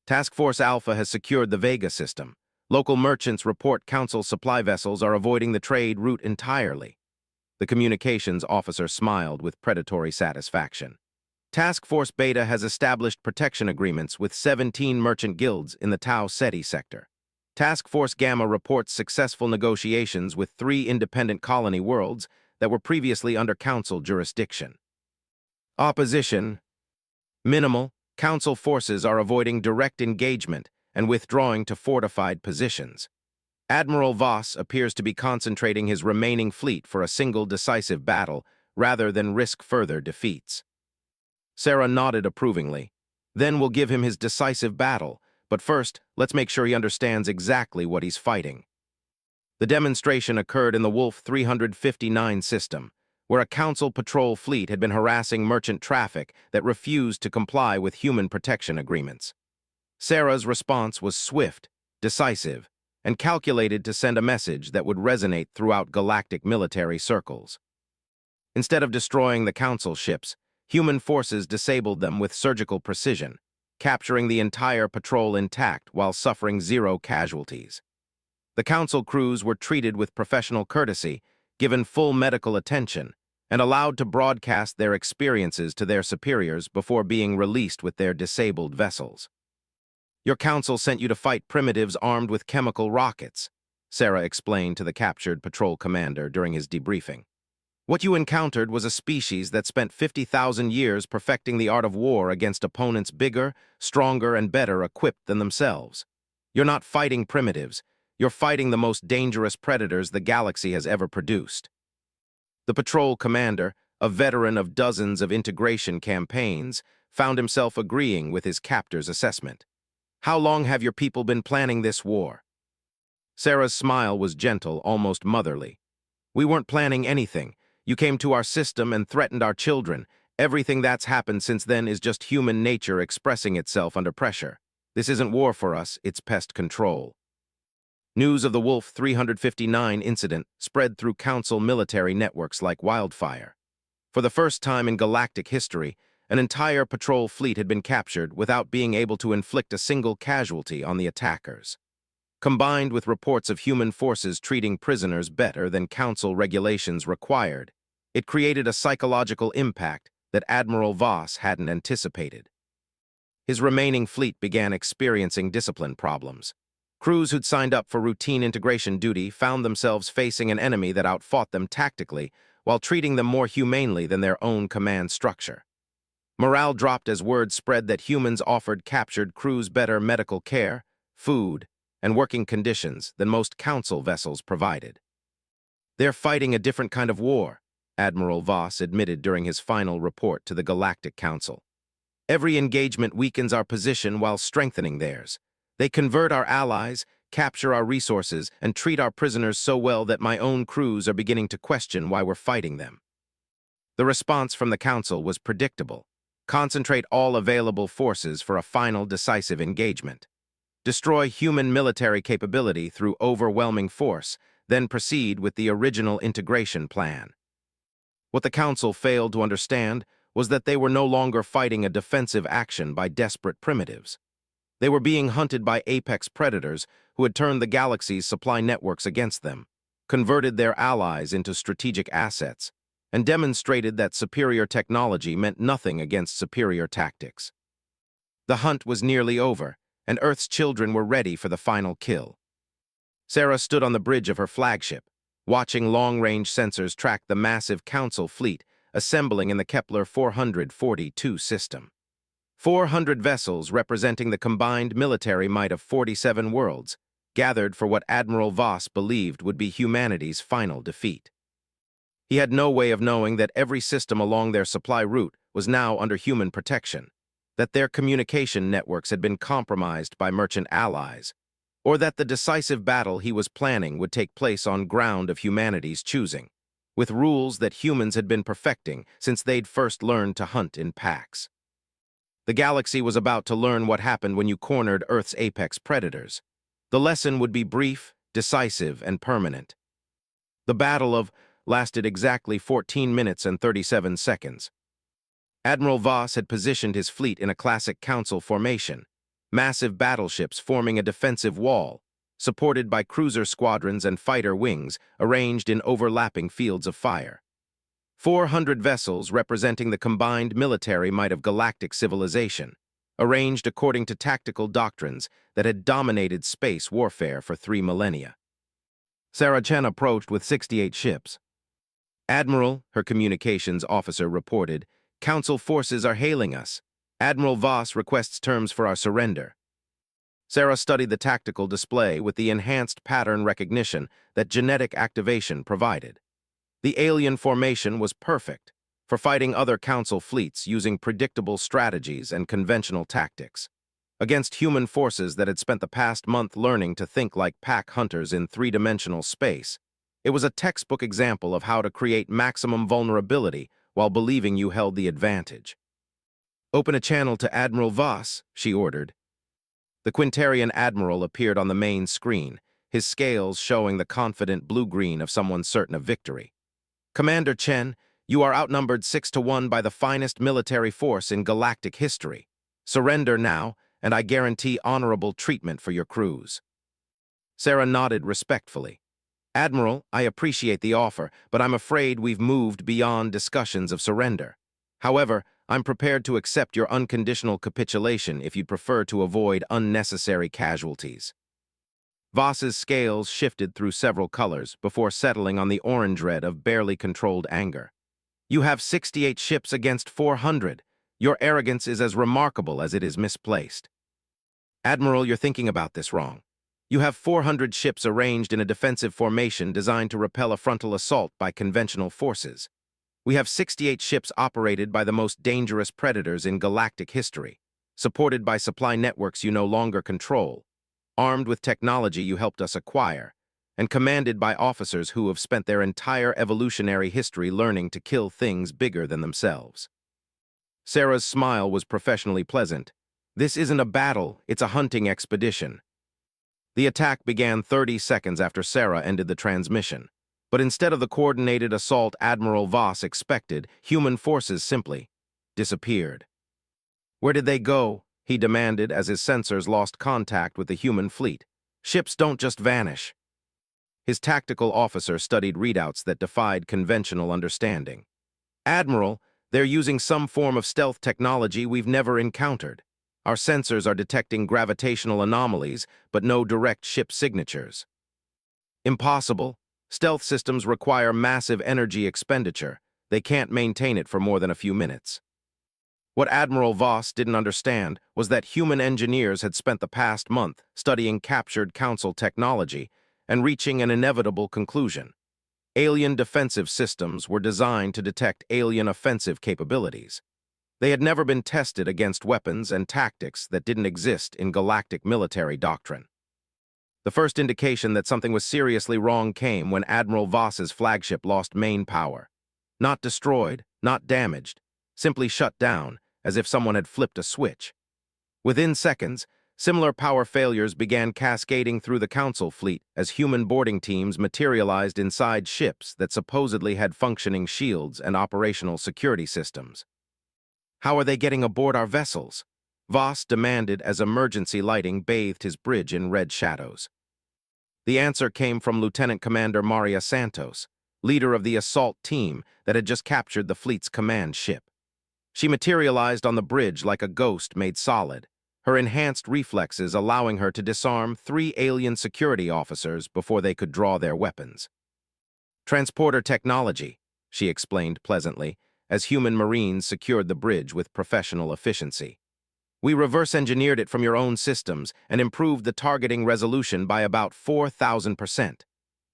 "Task Force Alpha has secured the Vega system. Local merchants report Council supply vessels are avoiding the trade route entirely." The communications officer smiled with predatory satisfaction. "Task Force Beta has established protection agreements with 17 merchant guilds in the Tau Ceti sector. Task Force Gamma reports successful negotiations with 3 independent colony worlds that were previously under Council jurisdiction. Opposition: minimal. Council forces are avoiding direct engagement and withdrawing to fortified positions. Admiral Voss appears to be concentrating his remaining fleet for a single decisive battle rather than risk further defeats." Sarah nodded approvingly. "Then we'll give him his decisive battle, but first, let's make sure he understands exactly what he's fighting." The demonstration occurred in the Wolf 359 system, where a Council patrol fleet had been harassing merchant traffic that refused to comply with human protection agreements. Sarah's response was swift, decisive, and calculated to send a message that would resonate throughout galactic military circles. Instead of destroying the Council ships, human forces disabled them with surgical precision, capturing the entire patrol intact while suffering 0 casualties. The Council crews were treated with professional courtesy, given full medical attention, and allowed to broadcast their experiences to their superiors before being released with their disabled vessels. "Your Council sent you to fight primitives armed with chemical rockets," Sarah explained to the captured patrol commander during his debriefing. "What you encountered was a species that spent 50,000 years perfecting the art of war against opponents bigger, stronger, and better equipped than themselves. You're not fighting primitives. You're fighting the most dangerous predators the galaxy has ever produced." The patrol commander, a veteran of dozens of integration campaigns, found himself agreeing with his captor's assessment. "How long have your people been planning this war?" Sarah's smile was gentle, almost motherly. "We weren't planning anything. You came to our system and threatened our children. Everything that's happened since then is just human nature expressing itself under pressure. This isn't war for us, it's pest control." News of the Wolf 359 incident spread through Council military networks like wildfire. For the first time in galactic history, an entire patrol fleet had been captured without being able to inflict a single casualty on the attackers. Combined with reports of human forces treating prisoners better than Council regulations required, it created a psychological impact that Admiral Voss hadn't anticipated. His remaining fleet began experiencing discipline problems. Crews who'd signed up for routine integration duty found themselves facing an enemy that outfought them tactically while treating them more humanely than their own command structure. Morale dropped as word spread that humans offered captured crews better medical care, food, and working conditions than most Council vessels provided. "They're fighting a different kind of war," Admiral Voss admitted during his final report to the Galactic Council. "Every engagement weakens our position while strengthening theirs. They convert our allies, capture our resources, and treat our prisoners so well that my own crews are beginning to question why we're fighting them." The response from the Council was predictable. Concentrate all available forces for a final decisive engagement. Destroy human military capability through overwhelming force, then proceed with the original integration plan. What the Council failed to understand was that they were no longer fighting a defensive action by desperate primitives. They were being hunted by apex predators who had turned the galaxy's supply networks against them, converted their allies into strategic assets, and demonstrated that superior technology meant nothing against superior tactics. The hunt was nearly over, and Earth's children were ready for the final kill. Sarah stood on the bridge of her flagship, watching long-range sensors track the massive Council fleet assembling in the Kepler 442 system. 400 vessels representing the combined military might of 47 worlds, gathered for what Admiral Voss believed would be humanity's final defeat. He had no way of knowing that every system along their supply route was now under human protection, that their communication networks had been compromised by merchant allies, or that the decisive battle he was planning would take place on ground of humanity's choosing, with rules that humans had been perfecting since they'd first learned to hunt in packs. The galaxy was about to learn what happened when you cornered Earth's apex predators. The lesson would be brief, decisive, and permanent. The battle lasted exactly 14 minutes and 37 seconds. Admiral Voss had positioned his fleet in a classic Council formation, massive battleships forming a defensive wall, supported by cruiser squadrons and fighter wings arranged in overlapping fields of fire. 400 vessels representing the combined military might of galactic civilization, arranged according to tactical doctrines that had dominated space warfare for 3 millennia. Sarah Chen approached with 68 ships. "Admiral," her communications officer reported, "Council forces are hailing us. Admiral Voss requests terms for our surrender." Sarah studied the tactical display with the enhanced pattern recognition that genetic activation provided. The alien formation was perfect for fighting other Council fleets using predictable strategies and conventional tactics, against human forces that had spent the past month learning to think like pack hunters in three-dimensional space. It was a textbook example of how to create maximum vulnerability while believing you held the advantage. "Open a channel to Admiral Voss," she ordered. The Quintarian Admiral appeared on the main screen, his scales showing the confident blue-green of someone certain of victory. "Commander Chen, you are outnumbered 6-1 by the finest military force in galactic history. Surrender now, and I guarantee honorable treatment for your crews." Sarah nodded respectfully. "Admiral, I appreciate the offer, but I'm afraid we've moved beyond discussions of surrender. However, I'm prepared to accept your unconditional capitulation if you'd prefer to avoid unnecessary casualties." Voss's scales shifted through several colors before settling on the orange red of barely controlled anger. "You have 68 ships against 400. Your arrogance is as remarkable as it is misplaced." "Admiral, you're thinking about this wrong. You have 400 ships arranged in a defensive formation designed to repel a frontal assault by conventional forces. We have 68 ships operated by the most dangerous predators in galactic history, supported by supply networks you no longer control, armed with technology you helped us acquire, and commanded by officers who have spent their entire evolutionary history learning to kill things bigger than themselves." Sarah's smile was professionally pleasant. "This isn't a battle, it's a hunting expedition." The attack began 30 seconds after Sarah ended the transmission. But instead of the coordinated assault Admiral Voss expected, human forces simply disappeared. "Where did they go?" he demanded as his sensors lost contact with the human fleet. "Ships don't just vanish." His tactical officer studied readouts that defied conventional understanding. "Admiral, they're using some form of stealth technology we've never encountered. Our sensors are detecting gravitational anomalies, but no direct ship signatures." "Impossible. Stealth systems require massive energy expenditure. They can't maintain it for more than a few minutes." What Admiral Voss didn't understand was that human engineers had spent the past month studying captured Council technology and reaching an inevitable conclusion. Alien defensive systems were designed to detect alien offensive capabilities. They had never been tested against weapons and tactics that didn't exist in galactic military doctrine. The first indication that something was seriously wrong came when Admiral Voss's flagship lost main power. Not destroyed, not damaged, simply shut down, as if someone had flipped a switch. Within seconds, similar power failures began cascading through the Council fleet as human boarding teams materialized inside ships that supposedly had functioning shields and operational security systems. "How are they getting aboard our vessels?" Voss demanded as emergency lighting bathed his bridge in red shadows. The answer came from Lieutenant Commander Maria Santos, leader of the assault team that had just captured the fleet's command ship. She materialized on the bridge like a ghost made solid, her enhanced reflexes allowing her to disarm 3 alien security officers before they could draw their weapons. Transporter technology, she explained pleasantly, as human Marines secured the bridge with professional efficiency. We reverse-engineered it from your own systems and improved the targeting resolution by about 4,000%.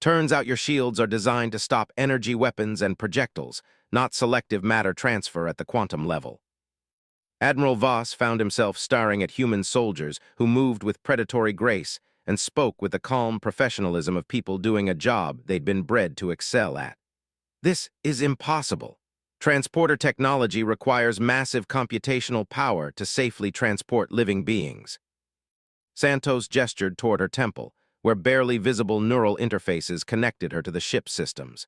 Turns out your shields are designed to stop energy weapons and projectiles, not selective matter transfer at the quantum level. Admiral Voss found himself staring at human soldiers who moved with predatory grace and spoke with the calm professionalism of people doing a job they'd been bred to excel at. This is impossible. Transporter technology requires massive computational power to safely transport living beings. Santos gestured toward her temple, where barely visible neural interfaces connected her to the ship's systems.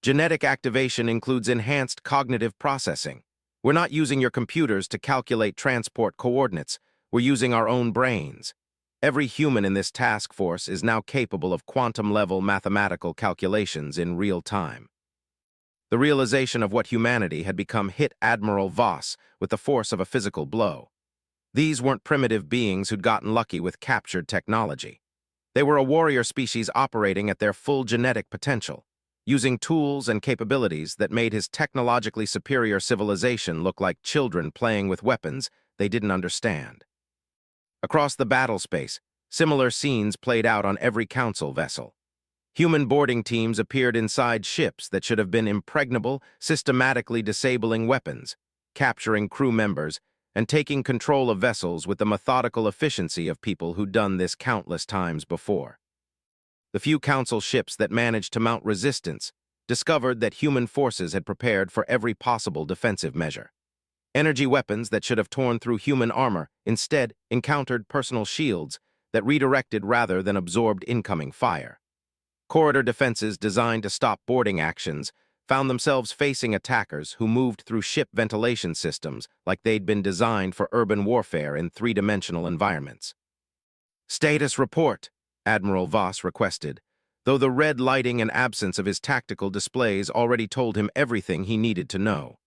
Genetic activation includes enhanced cognitive processing. We're not using your computers to calculate transport coordinates. We're using our own brains. Every human in this task force is now capable of quantum-level mathematical calculations in real time. The realization of what humanity had become hit Admiral Voss with the force of a physical blow. These weren't primitive beings who'd gotten lucky with captured technology. They were a warrior species operating at their full genetic potential, using tools and capabilities that made his technologically superior civilization look like children playing with weapons they didn't understand. Across the battle space, similar scenes played out on every council vessel. Human boarding teams appeared inside ships that should have been impregnable, systematically disabling weapons, capturing crew members, and taking control of vessels with the methodical efficiency of people who'd done this countless times before. The few council ships that managed to mount resistance discovered that human forces had prepared for every possible defensive measure. Energy weapons that should have torn through human armor instead encountered personal shields that redirected rather than absorbed incoming fire. Corridor defenses designed to stop boarding actions found themselves facing attackers who moved through ship ventilation systems like they'd been designed for urban warfare in three-dimensional environments. "Status report," Admiral Voss requested, though the red lighting and absence of his tactical displays already told him everything he needed to know.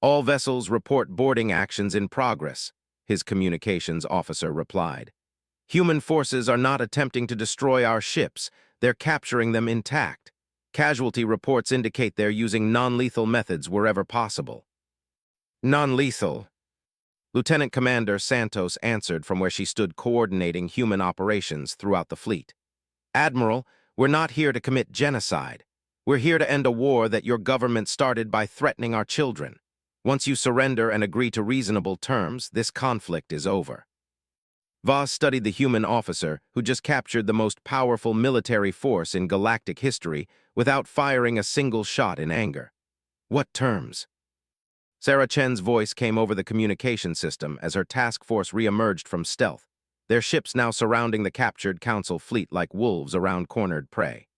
"All vessels report boarding actions in progress," his communications officer replied. "Human forces are not attempting to destroy our ships, they're capturing them intact. Casualty reports indicate they're using non-lethal methods wherever possible." "Non-lethal?" Lieutenant Commander Santos answered from where she stood coordinating human operations throughout the fleet. "Admiral, we're not here to commit genocide. We're here to end a war that your government started by threatening our children. Once you surrender and agree to reasonable terms, this conflict is over." Voss studied the human officer who just captured the most powerful military force in galactic history without firing a single shot in anger. "What terms?" Sarah Chen's voice came over the communication system as her task force re-emerged from stealth, their ships now surrounding the captured council fleet like wolves around cornered prey.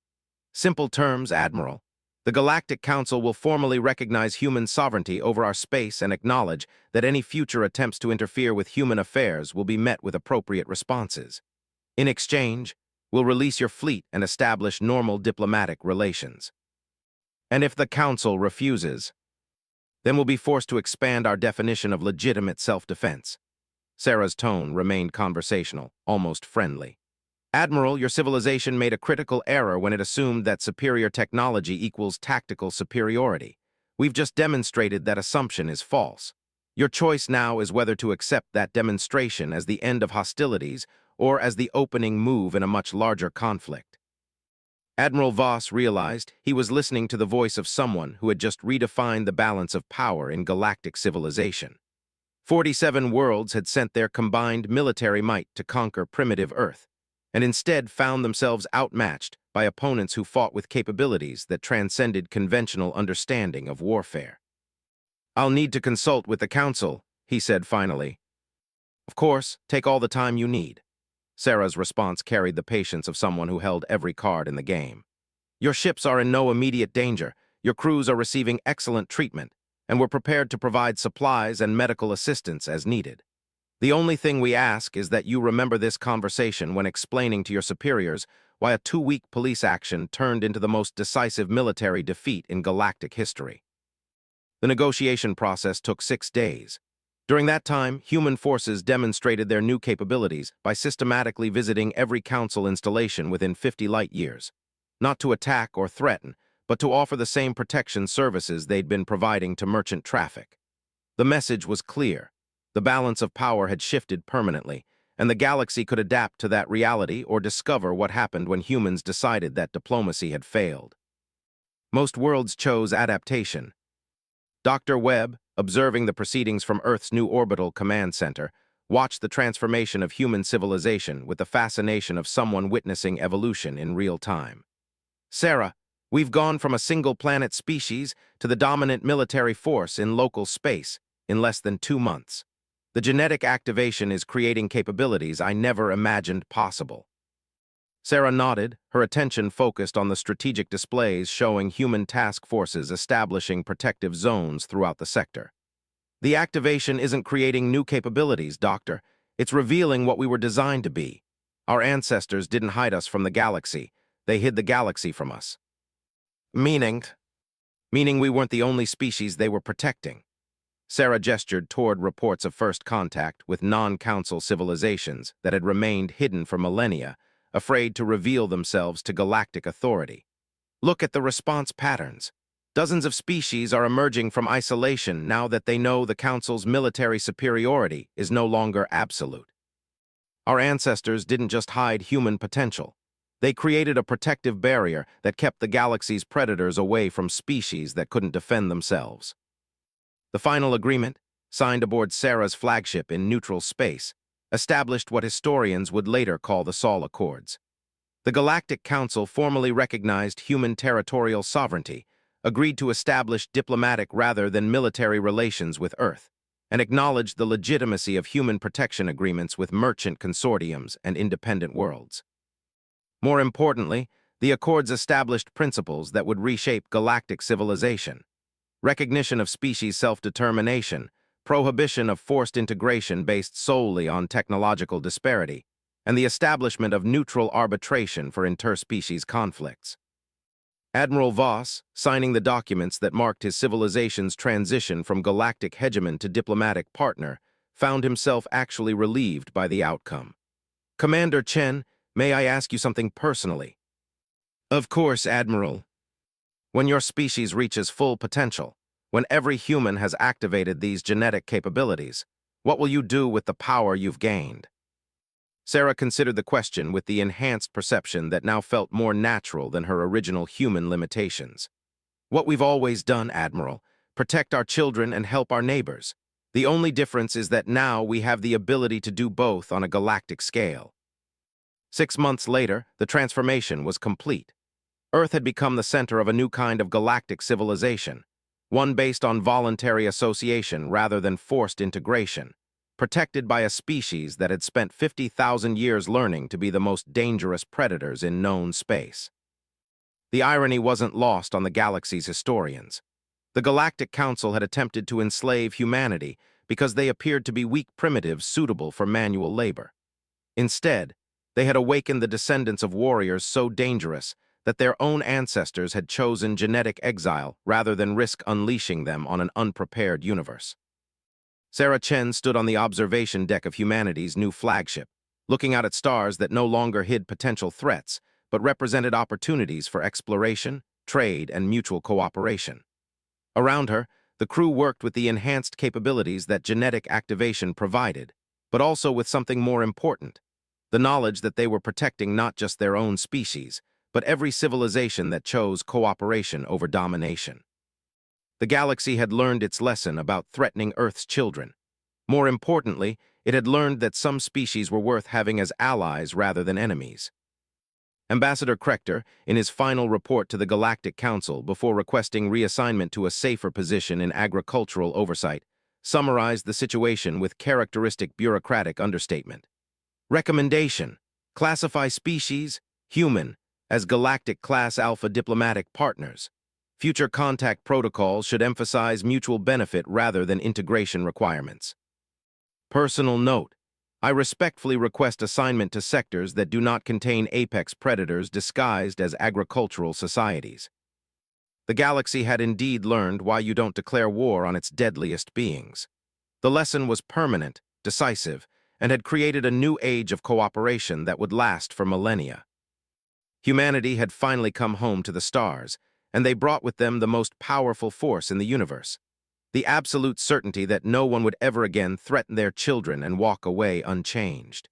"Simple terms, Admiral. The Galactic Council will formally recognize human sovereignty over our space and acknowledge that any future attempts to interfere with human affairs will be met with appropriate responses. In exchange, we'll release your fleet and establish normal diplomatic relations. And if the Council refuses, then we'll be forced to expand our definition of legitimate self-defense." Sarah's tone remained conversational, almost friendly. "Admiral, your civilization made a critical error when it assumed that superior technology equals tactical superiority. We've just demonstrated that assumption is false. Your choice now is whether to accept that demonstration as the end of hostilities or as the opening move in a much larger conflict." Admiral Voss realized he was listening to the voice of someone who had just redefined the balance of power in galactic civilization. 47 worlds had sent their combined military might to conquer primitive Earth, and instead found themselves outmatched by opponents who fought with capabilities that transcended conventional understanding of warfare. "I'll need to consult with the Council," he said finally. "Of course, take all the time you need." Sarah's response carried the patience of someone who held every card in the game. "Your ships are in no immediate danger, your crews are receiving excellent treatment, and we're prepared to provide supplies and medical assistance as needed. The only thing we ask is that you remember this conversation when explaining to your superiors why a 2-week police action turned into the most decisive military defeat in galactic history." The negotiation process took 6 days. During that time, human forces demonstrated their new capabilities by systematically visiting every Council installation within 50 light-years, not to attack or threaten, but to offer the same protection services they'd been providing to merchant traffic. The message was clear. The balance of power had shifted permanently, and the galaxy could adapt to that reality or discover what happened when humans decided that diplomacy had failed. Most worlds chose adaptation. Dr. Webb, observing the proceedings from Earth's new orbital command center, watched the transformation of human civilization with the fascination of someone witnessing evolution in real time. Sarah, we've gone from a single-planet species to the dominant military force in local space in less than 2 months. The genetic activation is creating capabilities I never imagined possible. Sarah nodded, her attention focused on the strategic displays showing human task forces establishing protective zones throughout the sector. The activation isn't creating new capabilities, Doctor. It's revealing what we were designed to be. Our ancestors didn't hide us from the galaxy. They hid the galaxy from us. Meaning we weren't the only species they were protecting. Sarah gestured toward reports of first contact with non-council civilizations that had remained hidden for millennia, afraid to reveal themselves to galactic authority. Look at the response patterns. Dozens of species are emerging from isolation now that they know the Council's military superiority is no longer absolute. Our ancestors didn't just hide human potential. They created a protective barrier that kept the galaxy's predators away from species that couldn't defend themselves. The final agreement, signed aboard Sarah's flagship in neutral space, established what historians would later call the Sol Accords. The Galactic Council formally recognized human territorial sovereignty, agreed to establish diplomatic rather than military relations with Earth, and acknowledged the legitimacy of human protection agreements with merchant consortiums and independent worlds. More importantly, the Accords established principles that would reshape galactic civilization. Recognition of species self-determination, prohibition of forced integration based solely on technological disparity, and the establishment of neutral arbitration for interspecies conflicts. Admiral Voss, signing the documents that marked his civilization's transition from galactic hegemon to diplomatic partner, found himself actually relieved by the outcome. Commander Chen, may I ask you something personally? Of course, Admiral. When your species reaches full potential, when every human has activated these genetic capabilities, what will you do with the power you've gained? Sarah considered the question with the enhanced perception that now felt more natural than her original human limitations. What we've always done, Admiral, protect our children and help our neighbors. The only difference is that now we have the ability to do both on a galactic scale. 6 months later, the transformation was complete. Earth had become the center of a new kind of galactic civilization, one based on voluntary association rather than forced integration, protected by a species that had spent 50,000 years learning to be the most dangerous predators in known space. The irony wasn't lost on the galaxy's historians. The Galactic Council had attempted to enslave humanity because they appeared to be weak primitives suitable for manual labor. Instead, they had awakened the descendants of warriors so dangerous that their own ancestors had chosen genetic exile rather than risk unleashing them on an unprepared universe. Sarah Chen stood on the observation deck of humanity's new flagship, looking out at stars that no longer hid potential threats, but represented opportunities for exploration, trade, and mutual cooperation. Around her, the crew worked with the enhanced capabilities that genetic activation provided, but also with something more important, the knowledge that they were protecting not just their own species, but every civilization that chose cooperation over domination. The galaxy had learned its lesson about threatening Earth's children. More importantly, it had learned that some species were worth having as allies rather than enemies. Ambassador Krechter, in his final report to the Galactic Council before requesting reassignment to a safer position in agricultural oversight, summarized the situation with characteristic bureaucratic understatement. Recommendation: classify species, human, as Galactic Class Alpha diplomatic partners. Future contact protocols should emphasize mutual benefit rather than integration requirements. Personal note: I respectfully request assignment to sectors that do not contain apex predators disguised as agricultural societies. The galaxy had indeed learned why you don't declare war on its deadliest beings. The lesson was permanent, decisive, and had created a new age of cooperation that would last for millennia. Humanity had finally come home to the stars, and they brought with them the most powerful force in the universe, the absolute certainty that no one would ever again threaten their children and walk away unchanged.